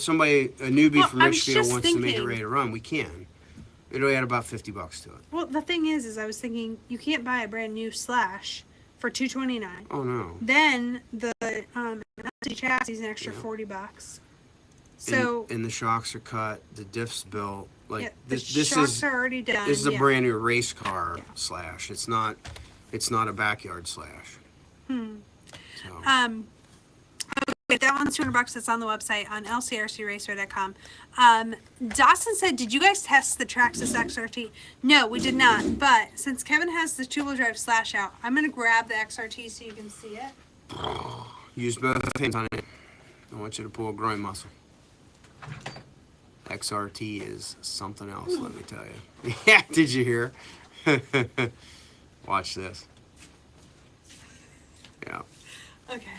somebody, a newbie from Richfield wants to make it ready to run, we can. It'll add about $50 to it. Well, the thing is I was thinking you can't buy a brand new Slash for $229. Oh no. Then the LCD chassis is an extra $40. So and the shocks are cut, the diff's built. Like the shocks are already done. This is a brand new race car Slash. It's not a backyard Slash. So. Okay, that one's $200. That's on the website on LCRCRaceway.com. Dawson said, did you guys test the Traxxas XRT? No, we did not. But since Kevin has the two-wheel drive Slash out, I'm going to grab the XRT so you can see it. Use both hands on it. I want you to pull a groin muscle. XRT is something else, let me tell you. Yeah, did you hear? Watch this. Yeah. Okay.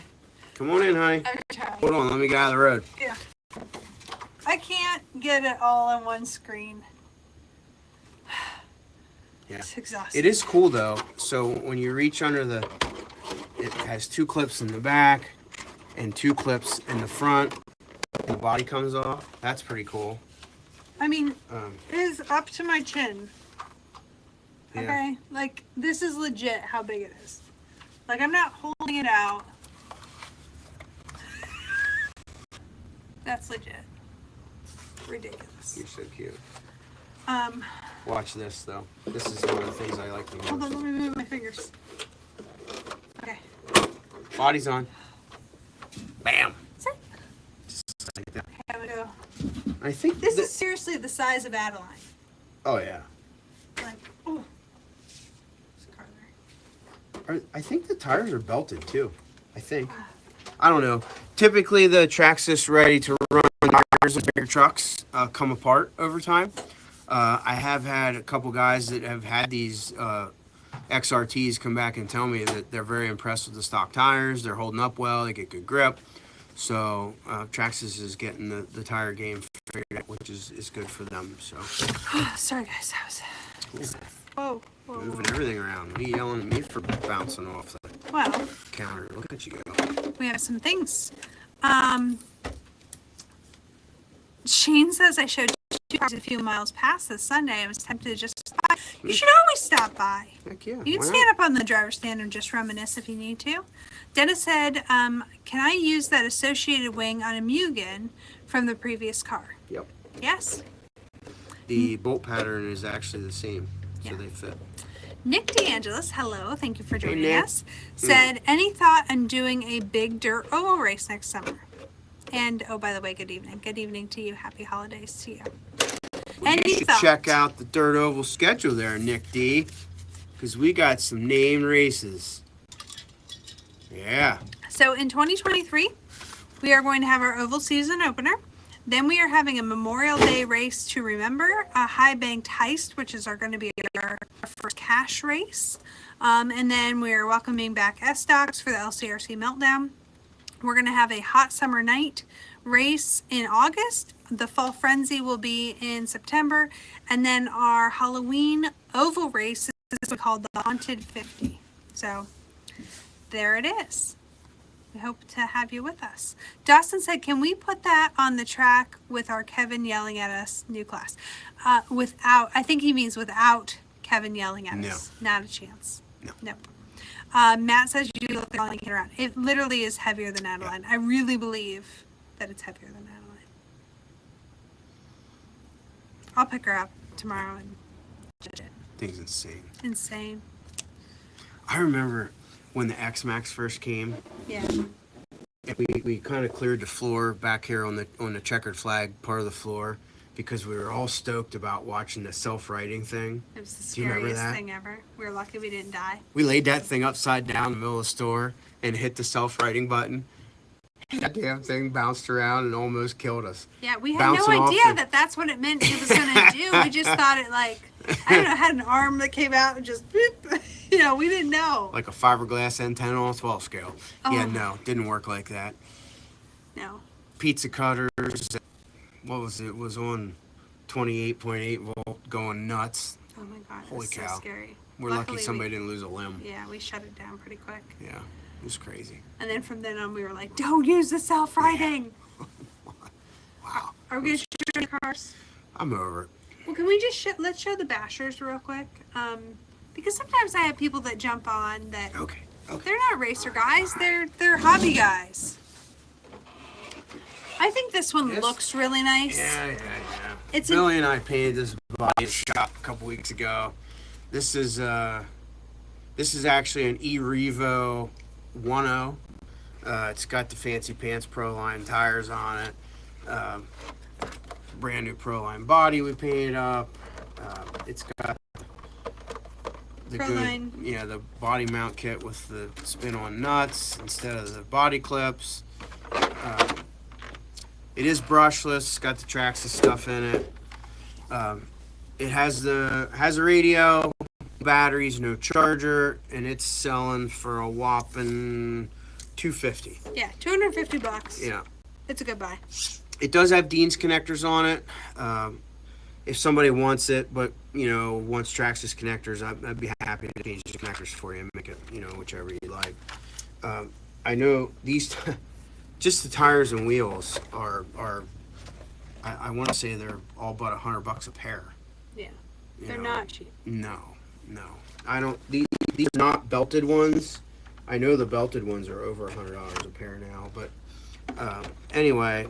Come on in, honey. Okay. Hold on, let me get out of the road. Yeah. I can't get it all on one screen. Yeah. It's exhausting. It is cool though. So when you reach under it has two clips in the back. and 2 clips in the front. The body comes off. That's pretty cool. I mean, it is up to my chin. Yeah. Okay? Like, this is legit how big it is. Like, I'm not holding it out. That's legit. Ridiculous. You're so cute. Um, Watch this, though. This is one of the things I like the most. Hold on, let me move my fingers. Okay. Body's on. Bam. Sit. Just like that. Okay, I'm gonna go. I think This is seriously the size of Adeline. Oh, yeah. Like, oh. There's a car there. I think the tires are belted, too. I think. I don't know. Typically, the Traxxas ready to run tires of bigger trucks come apart over time. I have had a couple guys that have had these XRTs come back and tell me that they're very impressed with the stock tires. They're holding up well. They get good grip. So Traxxas is getting the tire game figured out, which is good for them. So. Sorry, guys. That was. Whoa. Moving everything around. What are you yelling at me for bouncing off the Well, counter? Look at you go. we have some things. Shane says I showed 2 cars a few miles past this Sunday. I was tempted to just stop by. You should always stop by. Heck yeah. You can stand up on the driver's stand and just reminisce if you need to. Dennis said, can I use that associated wing on a Mugen from the previous car? Yep. Yes. The bolt pattern is actually the same, so Yeah. they fit. Nick DeAngelis, hello, thank you for joining Nick. us, said, any thought on doing a big dirt oval race next summer? And, oh, by the way, good evening. Good evening to you. Happy holidays to you. You should check out the Dirt Oval schedule there, Nick D, because we got some named races. Yeah. So in 2023, we are going to have our oval season opener. Then we are having a Memorial Day race to remember, a high banked heist, which is going to be our first cash race. And then we are welcoming back S-Docs for the LCRC Meltdown. We're going to have a hot summer night race in August. The Fall Frenzy will be in September. And then our Halloween oval race is called the Haunted 50. So there it is. We hope to have you with us. Dawson said, can we put that on the track with our Kevin yelling at us new class? I think he means without Kevin yelling at us. Not a chance. No. Nope. Matt says you do look like rolling it around. It literally is heavier than Adeline. Yeah. I really believe that it's heavier than Adeline. I'll pick her up tomorrow and judge it. Thing's insane. Insane. I remember when the X-Max first came. Yeah. We kind of cleared the floor back here on the checkered flag part of the floor because we were all stoked about watching the self-righting thing. It was the scariest thing ever. We were lucky we didn't die. We laid that thing upside down in the middle of the store and hit the self-righting button. That damn thing bounced around and almost killed us. Yeah, we had no idea that that's what it meant it was going to do. We just thought it had an arm that came out and just, boop. We didn't know. Like a fiberglass antenna on a 12 scale. Oh. Yeah, no, didn't work like that. No. Pizza cutters, what was it? It was on 28.8 volt going nuts. Oh my God, Holy cow. So scary. We're lucky somebody didn't lose a limb. Yeah, we shut it down pretty quick. Yeah, it was crazy. And then from then on, we were like, don't use the self-riding. Wow. Are we going to show the cars? I'm over it. Well, can we just let's show the bashers real quick? Because sometimes I have people that jump on that okay. They're not racer guys. They're hobby guys. I think this one looks really nice. Yeah. Billy and I painted this body shop a couple weeks ago. This is actually an E-Revo 1.0. It's got the Fancy Pants Pro-Line tires on it. Brand new Pro-Line body we painted up. It's got the Pro-Line. the body mount kit with the spin-on nuts instead of the body clips. It is brushless. It's got the Traxxas stuff in it. It has a radio, batteries, no charger, and it's selling for a whopping $250. Yeah, $250. Yeah, it's a good buy. It does have Dean's connectors on it. If somebody wants it, but wants Traxxas connectors, I'd be happy to change the connectors for you and make it whichever you like. I know these just the tires and wheels are I want to say they're all but $100 a pair. Yeah. You They're know? not cheap. No. I don't. These are not belted ones. I know the belted ones are over $100 a pair now. But anyway,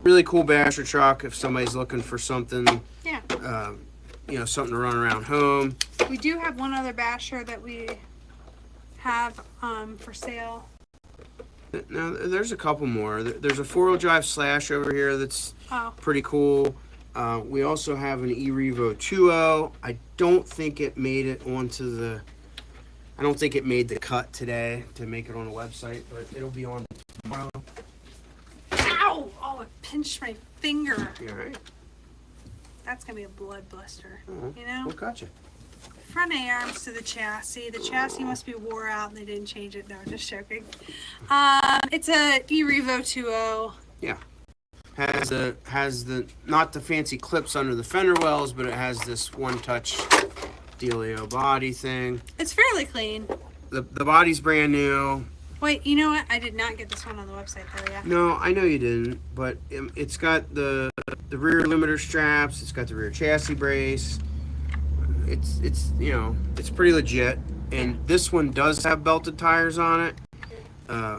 really cool basher truck. If somebody's looking for something, Yeah. Something to run around home. We do have one other basher that we have for sale. Now there's a couple more. There's a 4-wheel drive Slash over here that's Oh. pretty cool. We also have an E-Revo 2.0. I don't think it made it onto the. I don't think it made the cut today to make it on the website, but it'll be on tomorrow. Ow! Oh, it pinched my finger. You all right? That's gonna be a blood blister. Oh, You know. what got you? Front A-arms to the chassis. The chassis must be wore out and they didn't change it. No, just joking. It's a E-Revo 2.0. Yeah. Has the not the fancy clips under the fender wells, but it has this one-touch dealio body thing. It's fairly clean. The body's brand new. Wait, you know what? I did not get this one on the website though yet. No, I know you didn't, but it's got the rear limiter straps. It's got the rear chassis brace. It's it's pretty legit. And this one does have belted tires on it.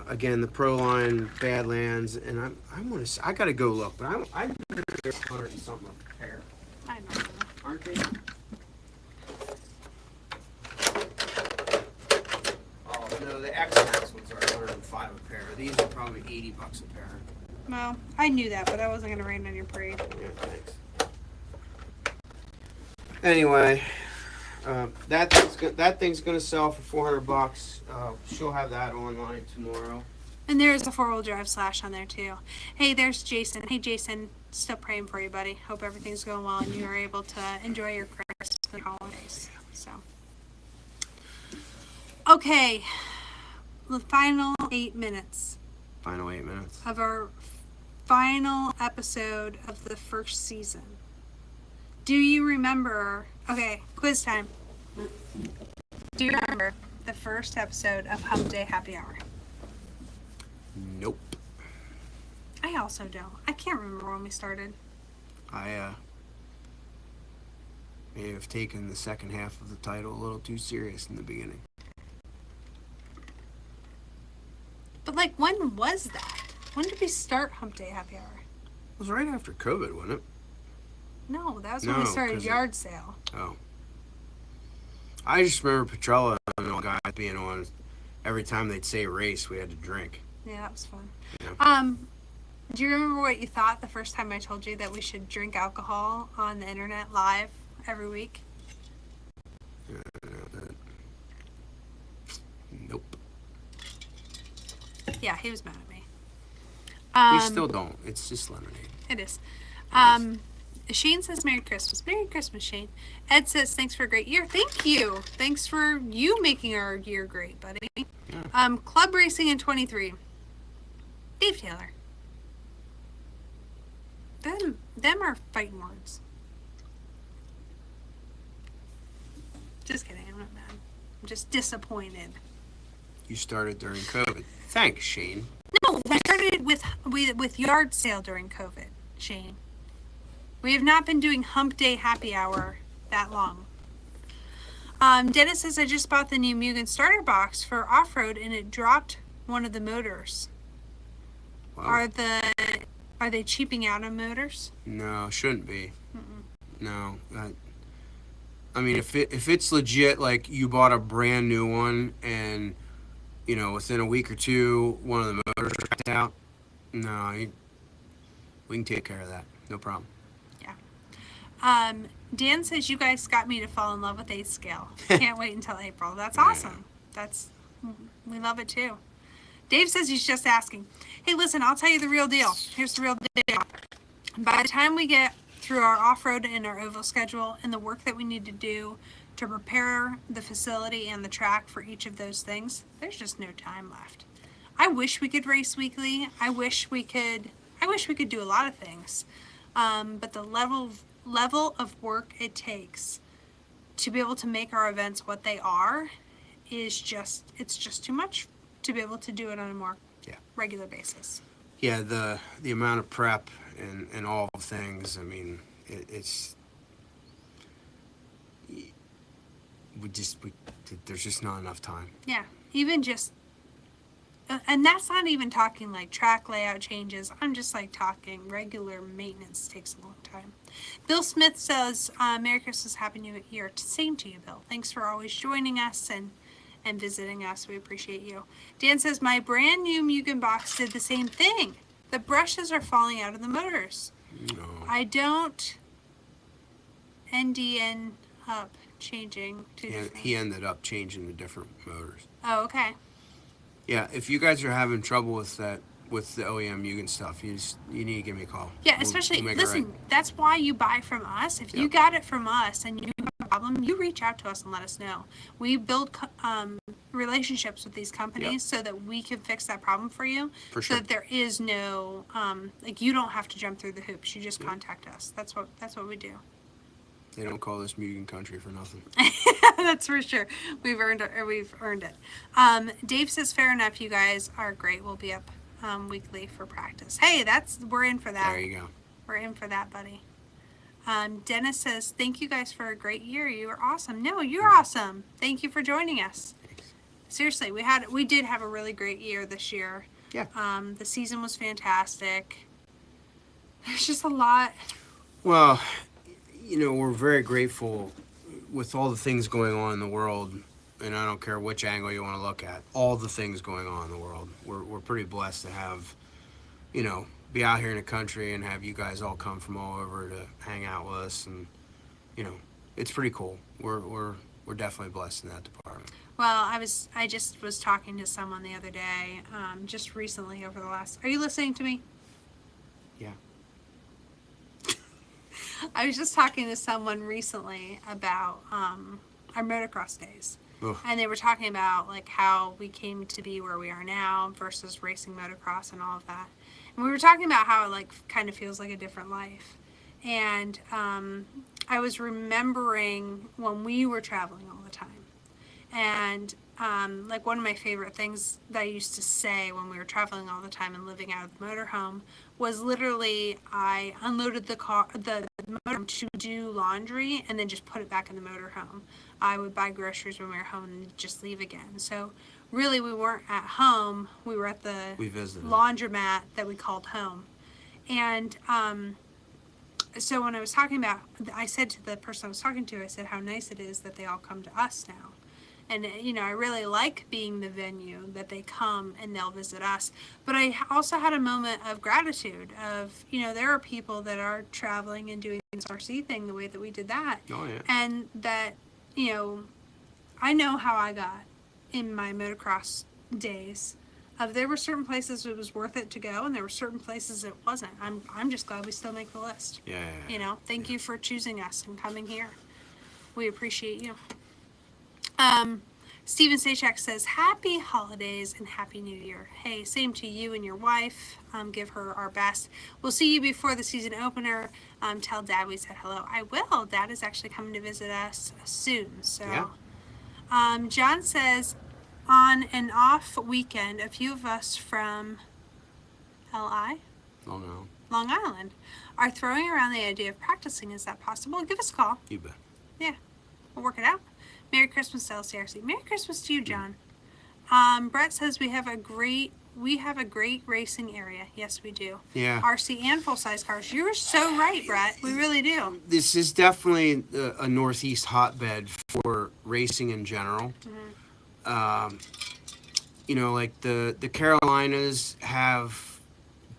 Again, the Proline Badlands, and I gotta go look, but I'm 100 and something a pair. I don't know. Aren't they? Oh no, the X-Max ones are 105 a pair. These are probably $80 a pair. Well, I knew that, but I wasn't gonna rain on your parade. Yeah, thanks. Anyway, that thing's gonna sell for $400. She'll have that online tomorrow. And there's a 4-wheel drive Slash on there too. Hey, there's Jason. Hey, Jason. Still praying for you, buddy. Hope everything's going well and you are able to enjoy your Christmas and holidays. So, okay, the final 8 minutes. Final 8 minutes of our final episode of the first season. Do you remember? Okay, quiz time. Do you remember the first episode of Hump Day Happy Hour? Nope. I also don't. I can't remember when we started. I may have taken the second half of the title a little too serious in the beginning. But when was that? When did we start Hump Day Happy Hour? It was right after COVID, wasn't it? No, that was when we started Yard Sale. Oh. I just remember Petrella and all guys being on. Every time they'd say race, we had to drink. Yeah, that was fun. Yeah. Do you remember what you thought the first time I told you that we should drink alcohol on the internet live every week? Nope. Yeah, he was mad at me. We still don't. It's just lemonade. It is. Shane says Merry Christmas. Merry Christmas, Shane. Ed says thanks for a great year. Thank you. Thanks for you making our year great, buddy. Yeah. Club racing in 23. Dave Taylor. Them are fighting words. Just kidding. I'm not mad. I'm just disappointed. You started during COVID. Thanks, Shane. No, we started with Yard Sale during COVID, Shane. We have not been doing Hump Day Happy Hour that long. Dennis says I just bought the new Mugen starter box for off-road and it dropped one of the motors. Wow. Are they cheaping out on motors? No, shouldn't be. No. I mean, if it's legit, like you bought a brand new one and, within a week or two, one of the motors cracked out, no, we can take care of that. No problem. Yeah. Dan says you guys got me to fall in love with 8 scale. Can't wait until April. That's awesome. We love it too. Dave says he's just asking. Hey, listen, I'll tell you the real deal. Here's the real deal. By the time we get through our off-road and our oval schedule and the work that we need to do to prepare the facility and the track for each of those things, there's just no time left. I wish we could race weekly. I wish we could do a lot of things. But the level of work it takes to be able to make our events what they are it's just too much to be able to do it on a more regular basis. Yeah, the amount of prep and all things. I mean, it's we there's just not enough time. Yeah, even just, and that's not even talking like track layout changes. I'm just like talking regular maintenance takes a long time. Bill Smith says, Merry Christmas, Happy New Year. Same to you, Bill. Thanks for always joining us and visiting us. We appreciate you. Dan says, my brand new Mugen box did the same thing. The brushes are falling out of the motors. No. I don't NDN up changing to different. He ended up changing to different motors. Oh, okay. Yeah, if you guys are having trouble with that, with the OEM Mugen stuff, you need to give me a call. Yeah, especially, we'll listen, right. That's why you buy from us. If you got it from us and you have a problem, you reach out to us and let us know. We build relationships with these companies so that we can fix that problem for you. For so sure. that there is no, like, you don't have to jump through the hoops. You just contact us. That's what we do. They don't call this Mugen country for nothing. That's for sure. We've earned it. Dave says, fair enough. You guys are great. We'll be up weekly for practice. Hey, we're in for that. There you go. We're in for that, buddy. Dennis says, thank you guys for a great year. You are awesome. No, you're awesome. Thank you for joining us. Thanks. Seriously, we did have a really great year this year. Yeah. The season was fantastic. There's just a lot. Well, we're very grateful with all the things going on in the world, and I don't care which angle you want to look at, all the things going on in the world. We're pretty blessed to have, be out here in the country and have you guys all come from all over to hang out with us, and, it's pretty cool. We're definitely blessed in that department. Well, I just was talking to someone the other day, just recently over the last. Are you listening to me? Yeah. I was just talking to someone recently about our motocross days. Ugh. And they were talking about like how we came to be where we are now versus racing motocross and all of that. And we were talking about how it like kind of feels like a different life. And I was remembering when we were traveling all the time. And like one of my favorite things that I used to say when we were traveling all the time and living out of the motorhome was literally I unloaded the motorhome to do laundry and then just put it back in the motorhome. I would buy groceries when we were home and just leave again. So really we weren't at home. We were at the laundromat that we called home. And so when I was talking about, I said to the person I was talking to, I said how nice it is that they all come to us now. And, I really like being the venue that they come and they'll visit us. But I also had a moment of gratitude of, there are people that are traveling and doing this RC thing the way that we did that. Oh, yeah. And that, I know how I got in my motocross days. There were certain places it was worth it to go, and there were certain places it wasn't. I'm just glad we still make the list. Yeah. Thank you for choosing us and coming here. We appreciate you. Steven Sachak says, happy holidays and happy new year. Hey, same to you and your wife. Give her our best. We'll see you before the season opener. Tell Dad we said hello. I will. Dad is actually coming to visit us soon. So, yeah. John says, on an off weekend, a few of us from Long Island are throwing around the idea of practicing. Is that possible? Give us a call. You bet. Yeah, we'll work it out. Merry Christmas to LCRC. Merry Christmas to you, John. Brett says we have a great racing area. Yes, we do. Yeah. RC and full-size cars. You're so right, Brett. We really do. This is definitely a Northeast hotbed for racing in general. Mm-hmm. Like the Carolinas have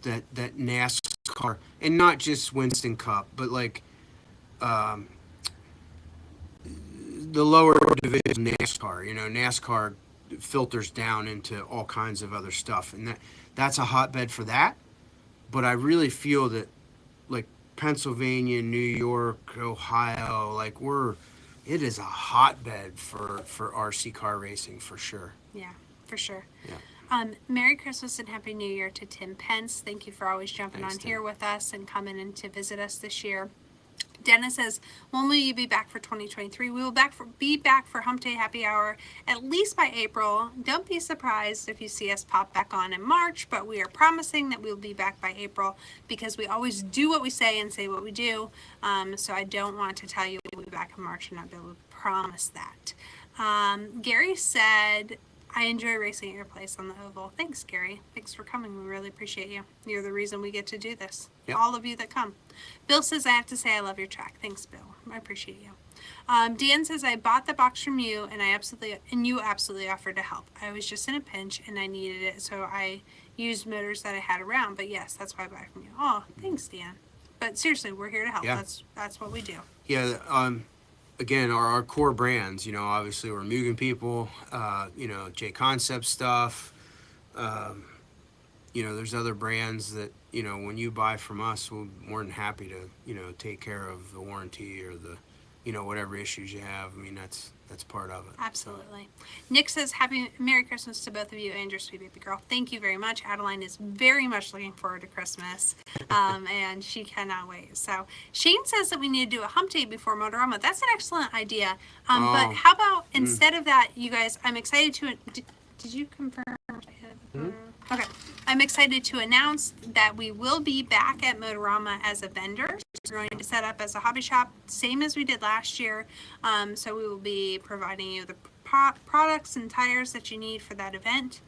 that NASCAR, and not just Winston Cup, but like the lower division NASCAR. NASCAR filters down into all kinds of other stuff, and that's a hotbed for that. But I really feel that like Pennsylvania, New York, Ohio, like it is a hotbed for RC car racing for sure. Yeah, for sure. Yeah. Merry Christmas and Happy New Year to Tim Pence. Thank you for always jumping on here with us and coming in to visit us this year. Dennis says, when will you be back for 2023? We will be back for Hump Day Happy Hour at least by April. Don't be surprised if you see us pop back on in March, but we are promising that we will be back by April because we always do what we say and say what we do. So I don't want to tell you we'll be back in March and not be able to promise that. Gary said, I enjoy racing at your place on the oval. Thanks, Gary. Thanks for coming. We really appreciate you. You're the reason we get to do this. Yep. All of you that come. Bill says, I have to say I love your track. Thanks, Bill. I appreciate you. Dan says, I bought the box from you and you absolutely offered to help. I was just in a pinch and I needed it, so I used motors that I had around. But yes, that's why I buy from you. Oh, thanks, Dan. But seriously, we're here to help. Yeah. That's what we do. Yeah. Again, our core brands, obviously we're Mugen people, J Concept stuff. There's other brands that, when you buy from us, we're more than happy to, take care of the warranty or the, whatever issues you have. I mean, that's part of it. Absolutely. So. Nick says, Merry Christmas to both of you and your sweet baby girl. Thank you very much. Adeline is very much looking forward to Christmas, and she cannot wait. So Shane says that we need to do a hump day before Motorama. That's an excellent idea. But how about instead of that, you guys, I'm excited to, did you confirm? Mm-hmm. Okay. I'm excited to announce that we will be back at Motorama as a vendor. We're going to set up as a hobby shop, same as we did last year. So we will be providing you the products and tires that you need for that event.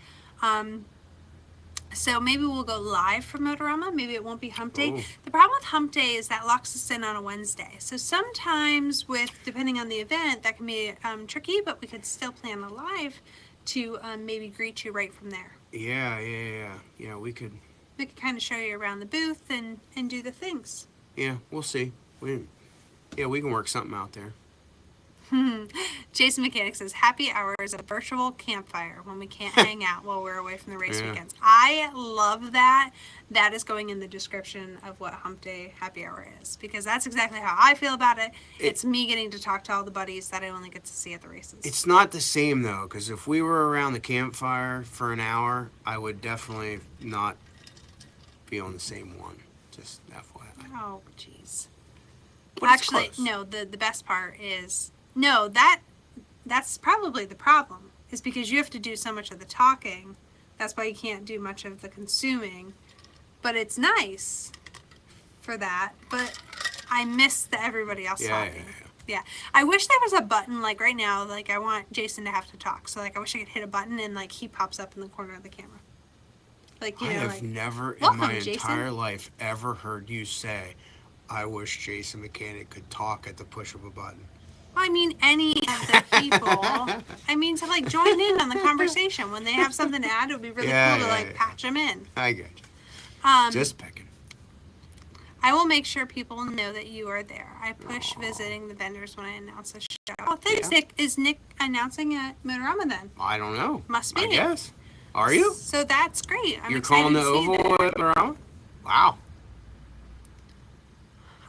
So maybe we'll go live from Motorama. Maybe it won't be Hump Day. Ooh. The problem with Hump Day is that locks us in on a Wednesday. So sometimes depending on the event, that can be tricky, but we could still plan a live to maybe greet you right from there. Yeah, we could kind of show you around the booth and do the things. Yeah, we'll see. We can work something out there. Jason Mechanic says, Happy Hour is a virtual campfire when we can't hang out while we're away from the race weekends. I love that. That is going in the description of what Hump Day Happy Hour is, because that's exactly how I feel about it. It's me getting to talk to all the buddies that I only get to see at the races. It's not the same, though, because if we were around the campfire for an hour, I would definitely not be on the same one. Just FYI. Oh, jeez. Actually, no, the best part is... No, that's probably the problem, is because you have to do so much of the talking. That's why you can't do much of the consuming. But it's nice for that. But I miss the everybody else talking. Yeah. I wish there was a button, like right now, like I want Jason to have to talk. So like I wish I could hit a button and like he pops up in the corner of the camera. Like, I have never in my entire life ever heard you say, I wish Jason Mechanic could talk at the push of a button. I mean, any of the people. I mean, to like join in on the conversation when they have something to add. It would be really cool to patch them in. I get you. Just pecking. I will make sure people know that you are there. I push visiting the vendors when I announce a show. Oh, thanks, Nick. Is Nick announcing at Motorama then? I don't know. Must be. I guess. Are you? So that's great. You're calling the oval at Motorama? Wow.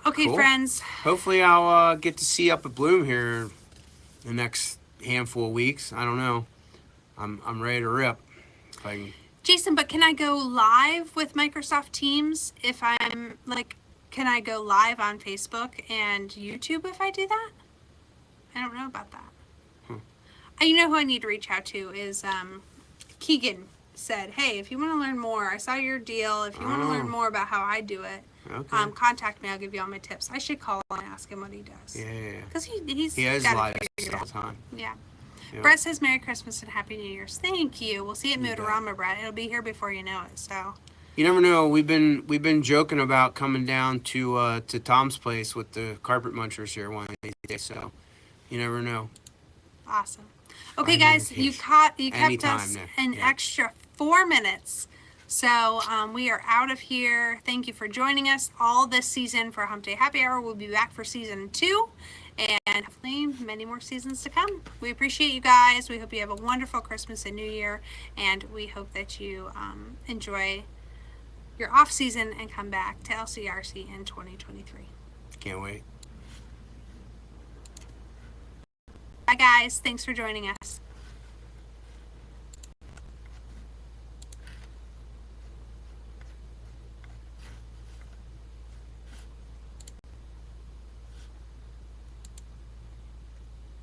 Okay, cool. Friends. Hopefully I'll get to see you up at Bloom here the next handful of weeks. I don't know. I'm ready to rip. If I can... Jason, but can I go live with Microsoft Teams if I'm can I go live on Facebook and YouTube if I do that? I don't know about that. You know who I need to reach out to is Keegan said, hey, if you want to learn more, I saw your deal. If you want to learn more about how I do it, okay. Contact me. I'll give you all my tips. I should call and ask him what he does. Yeah. Because he has live all the time. Yeah. Brett says Merry Christmas and Happy New Year's. Thank you. We'll see you at Motorama, Brett. It'll be here before you know it. So. You never know. We've been joking about coming down to Tom's place with the carpet munchers here one of these days. So, you never know. Awesome. Okay, guys, you kept us an extra 4 minutes. So we are out of here. Thank you for joining us all this season for Hump Day Happy Hour. We'll be back for season 2 and hopefully many more seasons to come. We appreciate you guys. We hope you have a wonderful Christmas and New Year, and we hope that you enjoy your off season and come back to LCRC in 2023. Can't wait. Bye, guys. Thanks for joining us.